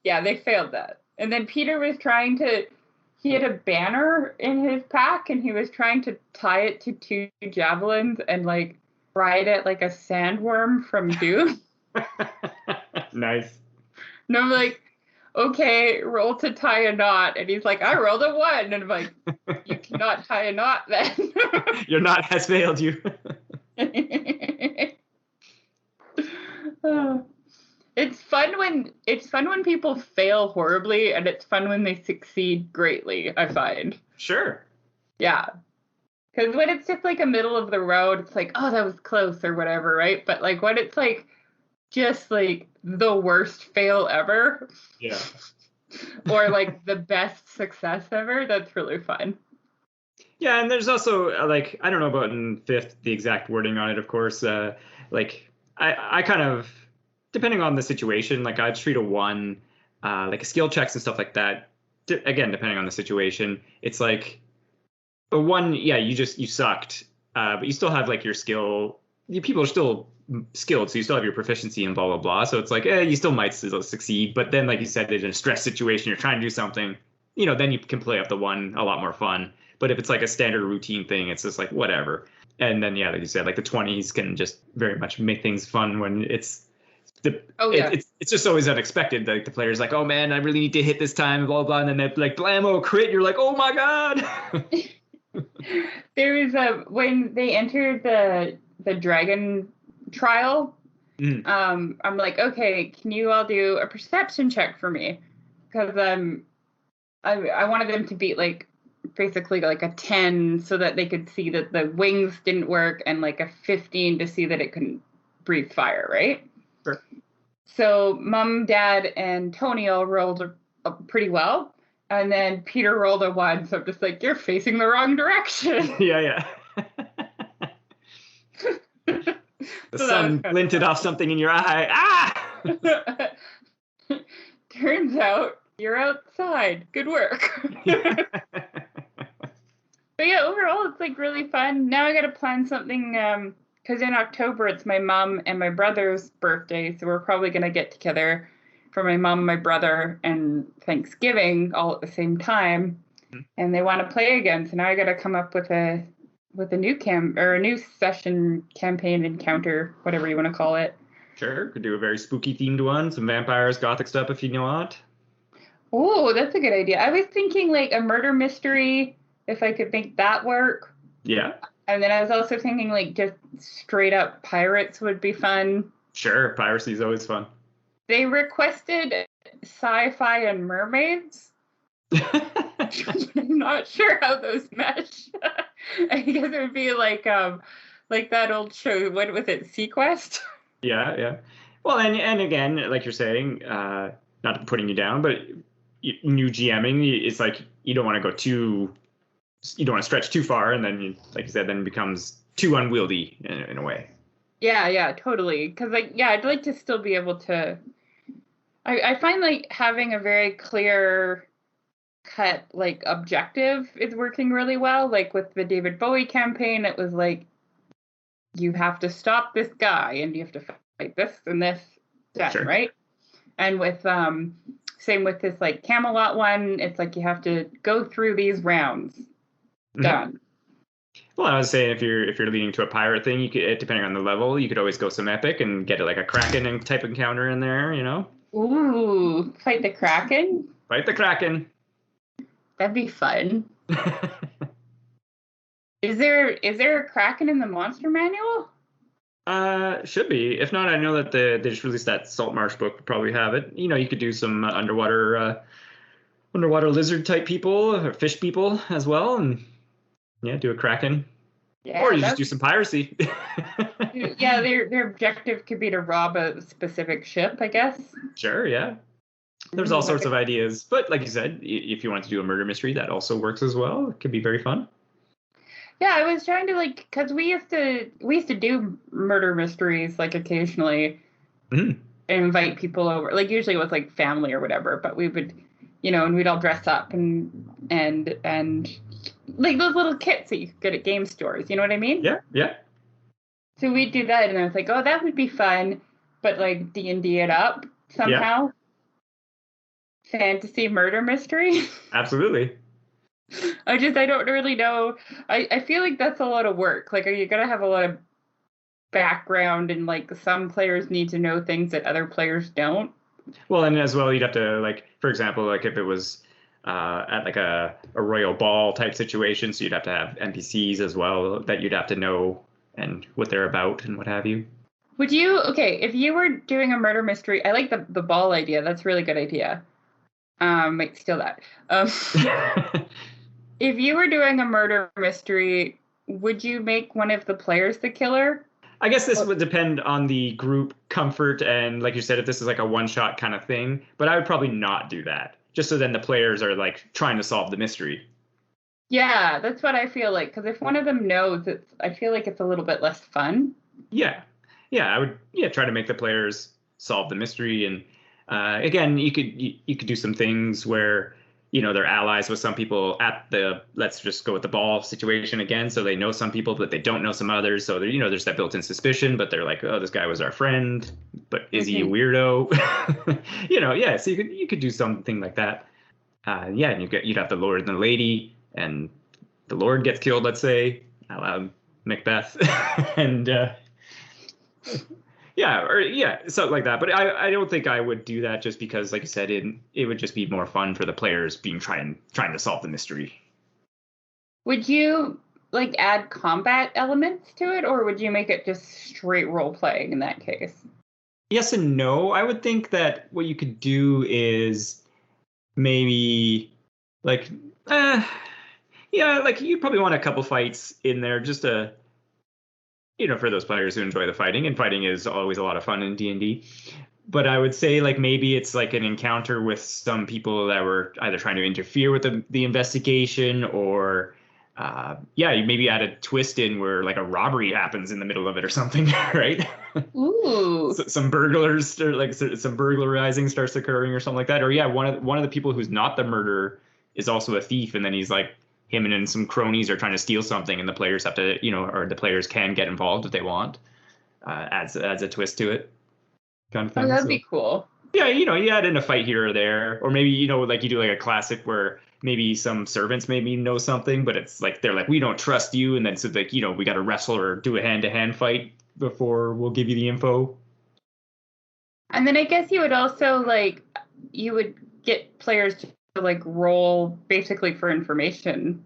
Yeah, they failed that. And then Peter was he had a banner in his pack, and he was trying to tie it to 2 javelins and like ride it like a sandworm from Doom. Nice. And I'm like, okay, roll to tie a knot. And he's like, I rolled a 1. And I'm like, you cannot tie a knot then. Your knot has failed you. It's fun when people fail horribly, and it's fun when they succeed greatly, I find. Sure. Yeah. Because when it's just like a middle of the road, it's like, oh, that was close or whatever, right? But like when it's like just like the worst fail ever. Yeah. Or like the best success ever, that's really fun. Yeah, and there's also like, I don't know about in 5th, the exact wording on it, of course. Like I kind of, depending on the situation, like I'd treat a 1, like a skill checks and stuff like that. Again, depending on the situation, it's like a 1, yeah, you sucked, but you still have like your skill. People are still skilled, so you still have your proficiency and blah blah blah. So it's like, you still might still succeed, but then like you said, in a stress situation, you're trying to do something, then you can play up the 1 a lot more fun. But if it's like a standard routine thing, it's just like whatever. And then like you said, like the 20s can just very much make things fun when it's it's just always unexpected. Like the player's like, oh man, I really need to hit this time, blah blah, and then they like blammo crit. You're like, oh my god. There was when they entered the dragon trial. I'm like, okay, can you all do a perception check for me? Because I wanted them to beat like basically like a 10 so that they could see that the wings didn't work, and like a 15 to see that it couldn't breathe fire, right? Sure. So Mom, Dad, and Tony all rolled pretty well, and then Peter rolled a 1. So I'm just like, you're facing the wrong direction. Yeah. The sun glinted off something in your eye. Ah! Turns out you're outside. Good work. But yeah, overall, it's like really fun. Now I got to plan something, because in October, it's my mom and my brother's birthday. So we're probably going to get together for my mom, my brother, and Thanksgiving all at the same time. Mm-hmm. And they want to play again. So now I got to come up with a new session, campaign, encounter, whatever you want to call it. Sure. Could do a very spooky themed one. Some vampires, gothic stuff if you want. Oh, that's a good idea. I was thinking like a murder mystery, if I could make that work. Yeah. And then I was also thinking like just straight up pirates would be fun. Sure. Piracy is always fun. They requested sci-fi and mermaids. I'm not sure how those mesh. I guess it would be like that old show, what was it, Sequest? Yeah. Well, and again, like you're saying, not putting you down, but new GMing, it's like you don't want to stretch too far, and then, like you said, then it becomes too unwieldy in a way. Yeah, totally. Because I'd like to still be able to. I find like having a very clear cut like objective is working really well. Like with the David Bowie campaign, it was like you have to stop this guy and you have to fight this and this, done, sure. Right? And with same with this like Camelot one, it's like you have to go through these rounds. Done. Mm-hmm. Well, I was saying if you're leading to a pirate thing, you could, depending on the level, you could always go some epic and get it like a Kraken and type encounter in there, Ooh, fight the Kraken? Fight the Kraken. That'd be fun. Is there a Kraken in the monster manual? Should be. If not, I know that they just released that Saltmarsh book. Would probably have it. You could do some underwater lizard type people or fish people as well, and yeah, do a Kraken. Or Yeah, you just that's do some piracy. yeah. Their objective could be to rob a specific ship, I guess. Sure, yeah. There's all sorts of ideas, but like you said, if you want to do a murder mystery, that also works as well. It could be very fun. Yeah, I was trying to because we used to do murder mysteries like occasionally Mm. and invite people over. Like usually it was like family or whatever, but we would, and we'd all dress up and like those little kits that you could get at game stores. You know what I mean? Yeah, yeah. So we'd do that, and I was like, oh, that would be fun, but like D&D it up somehow. Fantasy murder mystery. Absolutely. I don't really know. I feel like that's a lot of work. Like, are you gonna have a lot of background and like some players need to know things that other players don't? Well, and as well, you'd have to like, for example, like if it was at like a royal ball type situation, so you'd have to have NPCs as well that you'd have to know and what they're about and what have you. Would you, okay, if you were doing a murder mystery, I like the ball idea. That's a really good idea. Might steal that. If you were doing a murder mystery, would you make one of the players the killer? I guess this would depend on the group comfort and, like you said, if this is like a one-shot kind of thing. But I would probably not do that, just so then the players are like trying to solve the mystery. Yeah, that's what I feel like. Because if one of them knows, I feel like it's a little bit less fun. Yeah, I would try to make the players solve the mystery, and again, you could do some things where they're allies with some people at the, let's just go with the ball situation again, so they know some people but they don't know some others, so there's that built-in suspicion, but they're like, oh, this guy was our friend, but is he a weirdo? Yeah, so you could do something like that. Yeah, and you'd have the Lord and the Lady, and the Lord gets killed, let's say, Macbeth, and something like that. But I don't think I would do that, just because, like you said, it would just be more fun for the players trying to solve the mystery. Would you like add combat elements to it, or would you make it just straight role playing in that case? Yes and no. I would think that what you could do is maybe like, like you probably want a couple fights in there just to, for those players who enjoy the fighting, and fighting is always a lot of fun in D&D. But I would say like maybe it's like an encounter with some people that were either trying to interfere with the investigation, or you maybe add a twist in where like a robbery happens in the middle of it or something, right? Ooh. Some burglars, or like some burglarizing starts occurring or something like that. Or one of the people who's not the murderer is also a thief, and then he's like, him and some cronies are trying to steal something, and the players have to, or the players can get involved if they want. Adds a twist to it, kind of thing. Oh, that'd be cool. Yeah, you add in a fight here or there, or maybe like you do like a classic where maybe some servants maybe know something, but it's like they're like, we don't trust you, and then so like we got to wrestle or do a hand-to-hand fight before we'll give you the info. And then I guess you would also you would get players to like roll basically for information.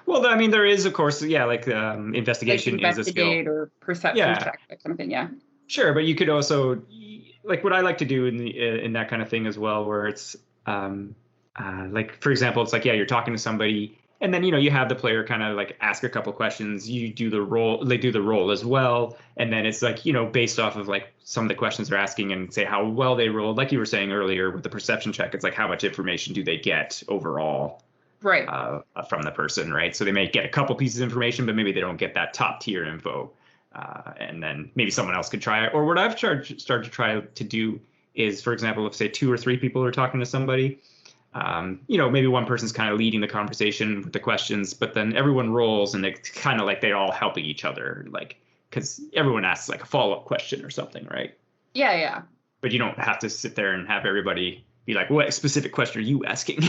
Well, I mean, there is, of course, like investigation like is a skill. Or perception check, like something, yeah. Sure, but you could also, like what I like to do in that kind of thing as well, where it's like, for example, it's like, you're talking to somebody, and then you have the player kind of like ask a couple questions. You do the role, they do the role as well, and then it's like based off of like some of the questions they're asking and say how well they rolled. Like you were saying earlier with the perception check, it's like how much information do they get overall, right, from the person, right? So they may get a couple pieces of information, but maybe they don't get that top tier info, and then maybe someone else could try it. Or what I've started to try to do is, for example, if say 2 or 3 people are talking to somebody. Maybe one person's kind of leading the conversation with the questions, but then everyone rolls, and it's kind of like they're all helping each other, like, because everyone asks like a follow-up question or something, right? Yeah. But you don't have to sit there and have everybody be like, what specific question are you asking?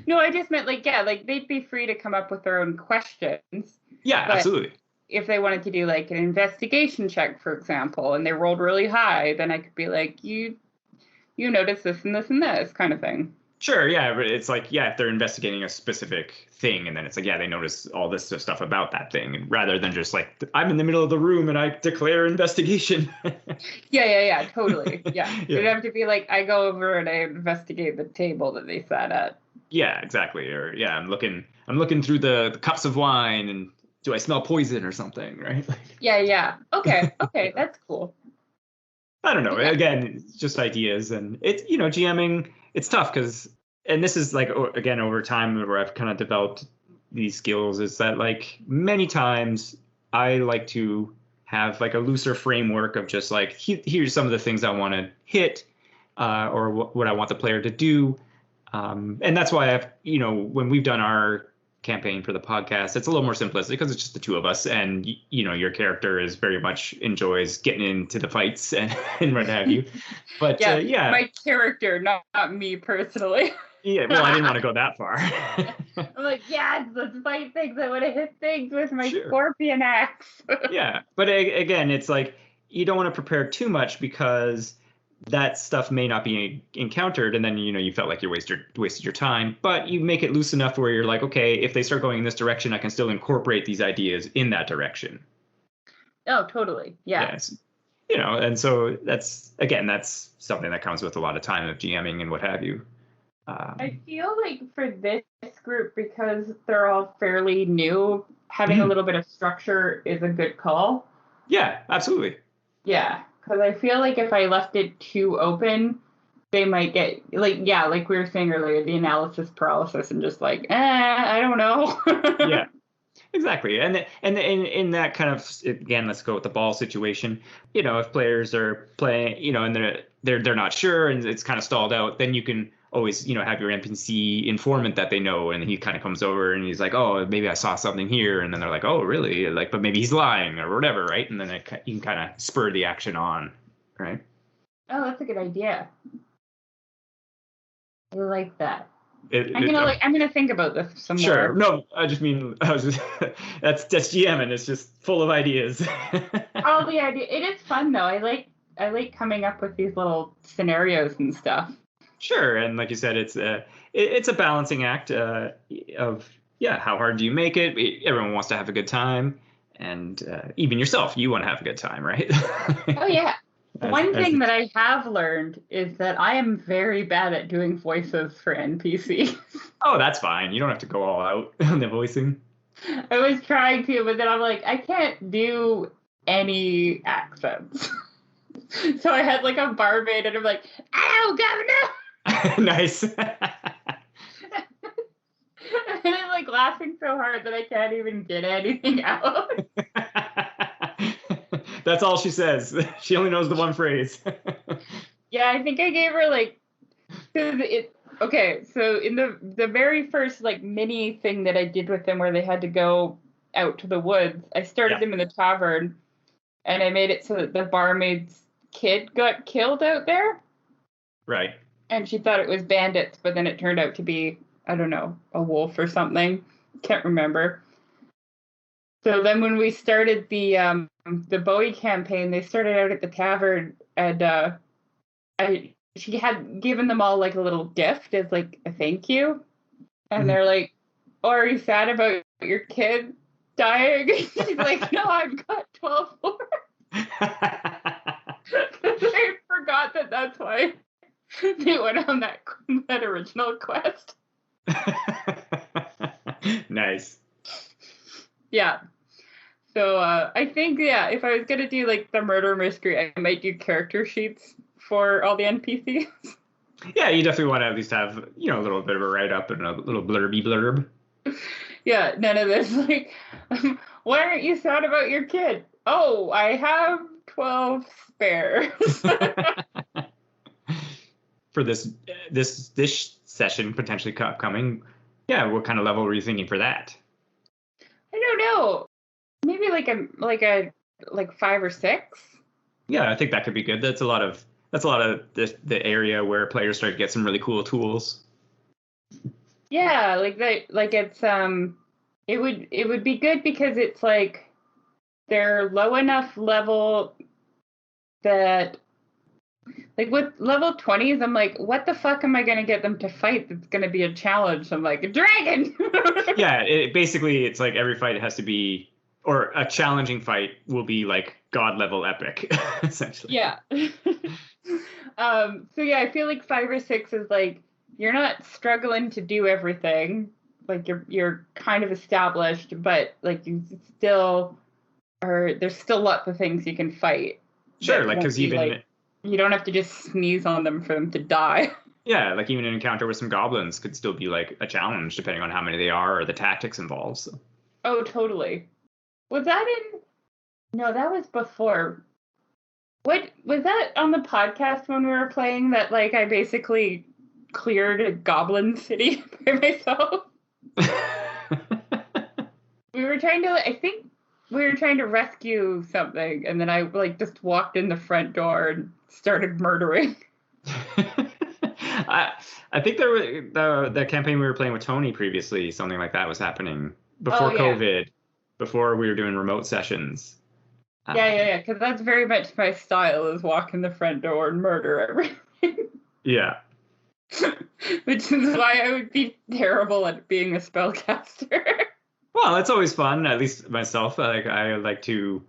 No, I just meant like they'd be free to come up with their own questions. Yeah, absolutely. If they wanted to do like an investigation check, for example, and they rolled really high, then I could be like, you notice this and this and this kind of thing. Sure, yeah, but it's like, yeah, if they're investigating a specific thing, and then it's like, yeah, they notice all this stuff about that thing, and rather than just like, I'm in the middle of the room and I declare investigation. Yeah, totally. Yeah. It'd Yeah, have to be like, I go over and I investigate the table that they sat at. yeah, exactly. Or yeah, I'm looking through the cups of wine, and do I smell poison or something, right? Yeah. Okay, Yeah. that's cool. I don't know. Yeah. Again, it's just ideas, and it's GMing. It's tough because, and this is like again over time where I've kind of developed these skills. Is that like many times I like to have like a looser framework of just like here's some of the things I want to hit, or what I want the player to do, and that's why I've when we've done our campaign for the podcast, it's a little more simplistic because it's just the two of us, and your character is very much enjoys getting into the fights and what have you. But Yeah, yeah, my character, not me personally. yeah. Well, I didn't want to go that far. I'm like, yeah, let's fight things. I want to hit things with my Sure. scorpion axe. Yeah, but again, it's like you don't want to prepare too much because that stuff may not be encountered, and then you felt like you wasted your time. But you make it loose enough where you're like, okay, if they start going in this direction, I can still incorporate these ideas in that direction. Oh, totally. Yeah. Yes, and so that's something that comes with a lot of time of GMing and what have you. I feel like for this group, because they're all fairly new, having a little bit of structure is a good call. Yeah, absolutely. Yeah, because I feel like if I left it too open, they might get like we were saying earlier, the analysis paralysis and just like, I don't know. Yeah, exactly. And in that kind of, again, let's go with the ball situation. If players are playing, and they're not sure and it's kind of stalled out, then you can always have your NPC informant that they know, and he kind of comes over and he's like, oh, maybe I saw something here, and then they're like, oh, really? Like, but maybe he's lying or whatever, right? And then you can kind of spur the action on, right? Oh, that's a good idea. I like that. I'm gonna think about this some more. Sure. No, I just mean that's GMing. It's just full of ideas. All the idea. It is fun though. I like coming up with these little scenarios and stuff. Sure, and like you said, it's a balancing act of how hard do you make it? Everyone wants to have a good time, and even yourself, you want to have a good time, right? Oh yeah. One thing that I have learned is that I am very bad at doing voices for NPCs. Oh, that's fine. You don't have to go all out on the voicing. I was trying to, but then I'm like, I can't do any accents. So I had like a barmaid, and I'm like, "Hello, governor." Nice. And I'm like laughing so hard that I can't even get anything out. That's all she says. She only knows the one phrase. Yeah, I think I gave her like, okay, so in the very first like mini thing that I did with them where they had to go out to the woods, I started them in the tavern, and I made it so that the barmaid's kid got killed out there. Right. And she thought it was bandits, but then it turned out to be, I don't know, a wolf or something. Can't remember. So then when we started the Bowie campaign, they started out at the tavern, and she had given them all like a little gift as like a thank you. And they're like, oh, are you sad about your kid dying? She's like, no, I've got 12 more. I forgot that's why they went on that original quest. Nice. Yeah. So I think, if I was going to do like the murder mystery, I might do character sheets for all the NPCs. Yeah, you definitely want to at least have, a little bit of a write-up and a little blurb. Yeah, none of this like, why aren't you sad about your kid? Oh, I have 12 spares. For this session potentially coming, what kind of level were you thinking for that? I don't know. Maybe like a 5 or 6. Yeah, I think that could be good. That's a lot of the area where players start to get some really cool tools. Yeah, it's it would be good because it's like they're low enough level that Like with level 20s, I'm like, what the fuck am I going to get them to fight that's going to be a challenge? I'm like, a dragon! Yeah, basically it's like every fight has to be, or a challenging fight will be like god level epic, essentially. Yeah. So yeah, I feel like 5 or 6 is like, you're not struggling to do everything. Like you're kind of established, but like you still are, there's still lots of things you can fight. Sure, That like, won't because be even, like, you don't have to just sneeze on them for them to die. yeah, like even an encounter with some goblins could still be like a challenge depending on how many they are or the tactics involved. So. Oh, totally. Was that in? No, that was before. What was that on the podcast when we were playing that like I basically cleared a goblin city by myself? We were trying to, I think we were trying to rescue something, and then I like just walked in the front door and started murdering. I think there were the campaign we were playing with Tony previously, something like that was happening before Yeah. COVID, before we were doing remote sessions. Yeah, because that's very much my style, is walk in the front door and murder everything. Yeah. Which is why I would be terrible at being a spellcaster. Well, it's always fun, at least myself. Like I like to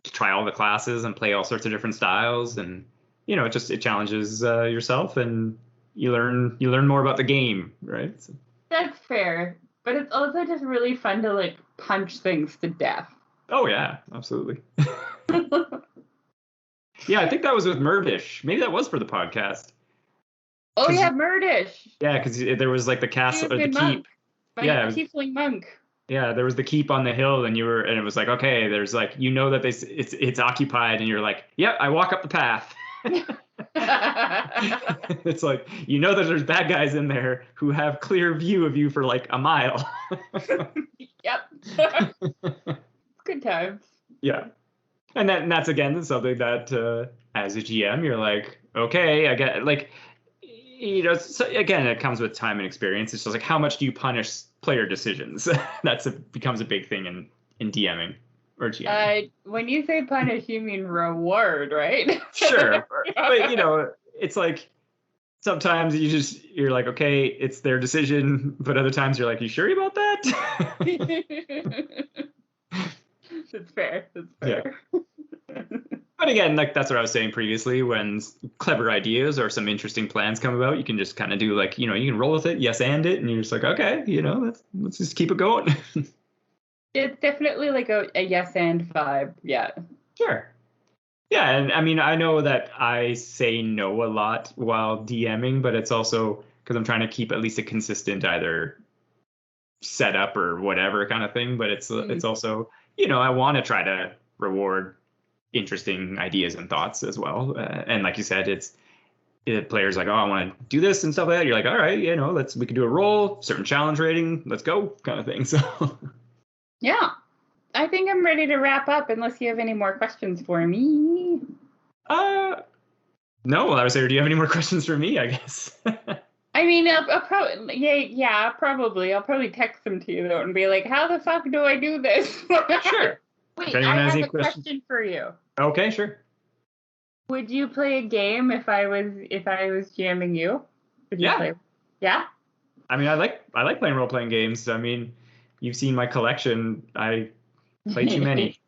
try all the classes and play all sorts of different styles, and it challenges yourself, and you learn more about the game, right? So. That's fair, but it's also just really fun to like punch things to death. Oh yeah, absolutely. Yeah, I think that was with Murdish. Maybe that was for the podcast. Oh yeah, Murdish. Yeah, because there was like the castle or the keep. Yeah, tiefling monk. Yeah, there was the keep on the hill, and it was like, okay, there's like, that it's occupied, and you're like, yep, I walk up the path. It's like, that there's bad guys in there who have clear view of you for like a mile. Yep. Good times. Yeah. And that's again something that as a GM you're like, okay, I get like, so again, it comes with time and experience. It's just like, how much do you punish player decisions? Becomes a big thing in DMing or GMing. When you say punish, you mean reward, right? Sure, but it's like sometimes you're like, okay, it's their decision, but other times you're like, you sure about that? That's fair. Yeah. But again, like that's what I was saying previously, when clever ideas or some interesting plans come about, you can just kind of do like, you can roll with it, yes and it, and you're just like, okay, let's just keep it going. It's definitely like a yes and vibe. Yeah. Sure. Yeah, and I mean, I know that I say no a lot while DMing, but it's also because I'm trying to keep at least a consistent either setup or whatever kind of thing. But it's also, I want to try to reward interesting ideas and thoughts as well. And like you said, players like, oh, I want to do this and stuff like that. You're like, all right, we can do a roll, certain challenge rating, let's go, kind of thing. So. Yeah. I think I'm ready to wrap up unless you have any more questions for me. No, I would say, do you have any more questions for me, I guess? I mean, I'll probably. I'll probably text them to you, though, and be like, how the fuck do I do this? Sure. Wait, I have a question for you. Okay, sure. Would you play a game if I was jamming you? Would you play? Yeah? I mean, I like playing role-playing games. I mean, you've seen my collection. I play too many.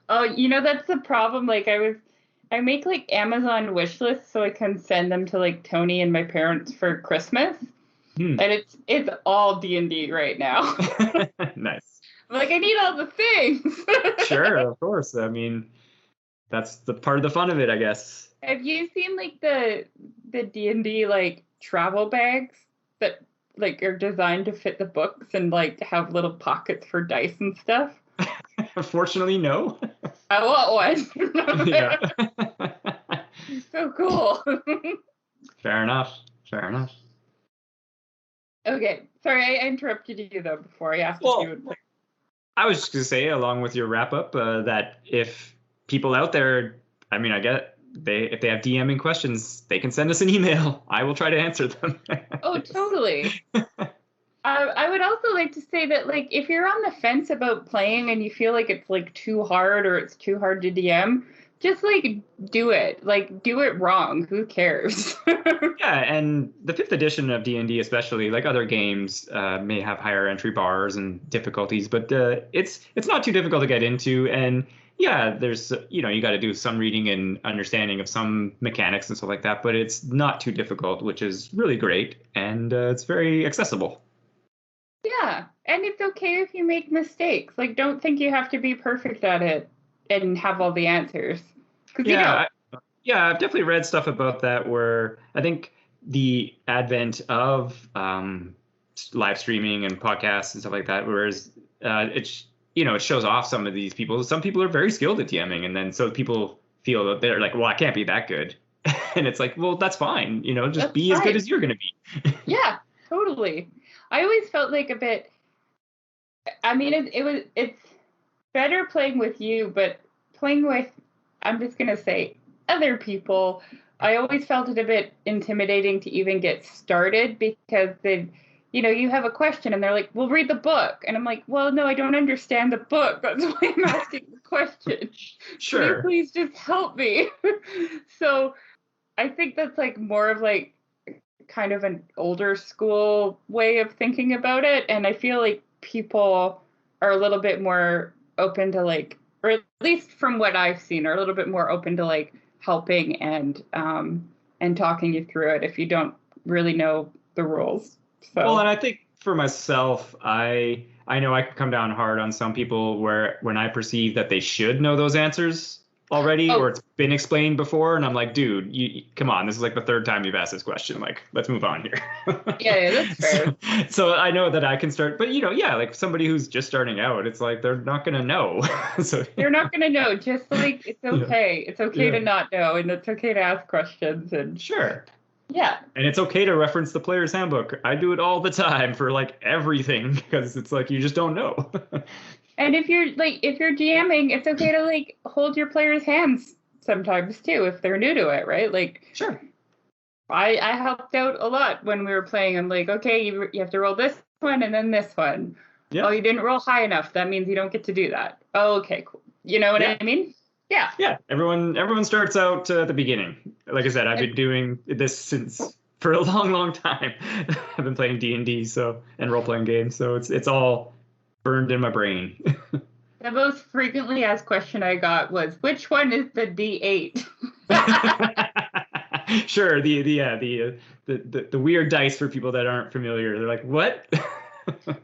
Oh, that's the problem. Like I make like Amazon wish lists so I can send them to like Tony and my parents for Christmas. And it's all D&D right now. Nice. I'm like, I need all the things. Sure, of course. I mean, that's the part of the fun of it, I guess. Have you seen like the D&D like travel bags that like are designed to fit the books and like have little pockets for dice and stuff? Fortunately, no. I want one. Yeah. So cool. Fair enough. Okay. Sorry, I interrupted you though before I asked if you would play. I was just going to say, along with your wrap up, that if people out there, I mean, I get it. If they have DMing questions, they can send us an email. I will try to answer them. Oh, totally. I would also like to say that, like, if you're on the fence about playing and you feel like it's like too hard or it's too hard to DM, just like do it. Like do it wrong. Who cares? Yeah, and the 5th edition of D&D, especially, like other games, may have higher entry bars and difficulties, but it's not too difficult to get into. And yeah, there's you got to do some reading and understanding of some mechanics and stuff like that, but it's not too difficult, which is really great, and it's very accessible. Yeah, and it's okay if you make mistakes. Like, don't think you have to be perfect at it and have all the answers. Yeah, I've definitely read stuff about that where I think the advent of live streaming and podcasts and stuff like that, whereas it shows off some of these people. Some people are very skilled at DMing, and then so people feel that they're like, well, I can't be that good. And it's like, well, that's fine. Just that's be fine. as good as you're going to be. Yeah, totally. I always felt like a bit, I mean, it's better playing with you, but playing with, I'm just going to say, other people, I always felt it a bit intimidating to even get started because you have a question and they're like, well, read the book. And I'm like, well, no, I don't understand the book. That's why I'm asking the question. Sure. Can you please just help me? So I think that's like more of like kind of an older school way of thinking about it. And I feel like people are a little bit more open to like, or at least from what I've seen, are a little bit more open to like helping and talking you through it if you don't really know the rules. So. Well, and I think for myself, I know I could come down hard on some people when I perceive that they should know those answers already, or it's been explained before, and I'm like, dude, you come on, this is like the 3rd time you've asked this question. Like, let's move on here. Yeah, that's fair. So I know that I can start, but like somebody who's just starting out, it's like they're not gonna know. So you're not gonna know. Just like it's okay. It's okay to not know, and it's okay to ask questions. And sure. Yeah. And it's okay to reference the player's handbook. I do it all the time for like everything because it's like you just don't know. And if you're GMing, it's okay to like hold your players' hands sometimes too if they're new to it, right? Like sure. I helped out a lot when we were playing. I'm like, okay, you have to roll this one and then this one. Yeah. Oh, you didn't roll high enough. That means you don't get to do that. Oh, okay, cool. You know what I mean? Yeah. Yeah. Everyone starts out at the beginning. Like I said, I've been doing this for a long, long time. I've been playing D&D and role-playing games, so it's all burned in my brain. The most frequently asked question I got was, which one is the D8? Sure, the weird dice for people that aren't familiar. They're like, what?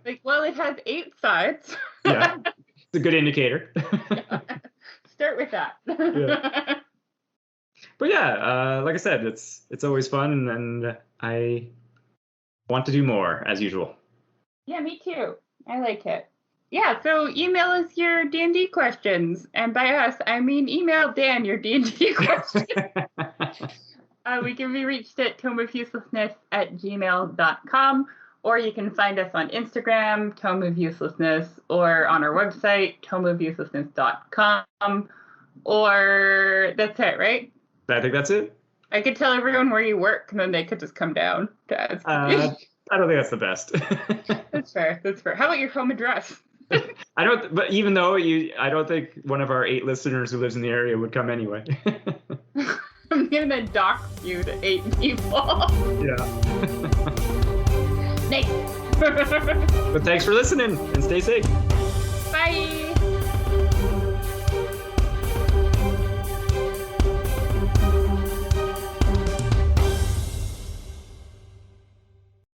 Like, well, it has 8 sides. Yeah, it's a good indicator. Yeah. Start with that. Yeah. But yeah, like I said, it's always fun, and I want to do more as usual. Yeah, me too. I like it. Yeah, so email us your D&D questions, and by us, I mean email Dan your D&D questions. We can be reached at tomeofuselessness@gmail.com, or you can find us on Instagram, Tome of Uselessness, or on our website, tomeofuselessness.com, or that's it, right? I think that's it. I could tell everyone where you work, and then they could just come down to us. I don't think that's the best. That's fair. How about your home address? But even though I don't think one of our 8 listeners who lives in the area would come anyway. I'm gonna dox you to 8 people. Yeah. Nice. But thanks for listening, and stay safe. Bye.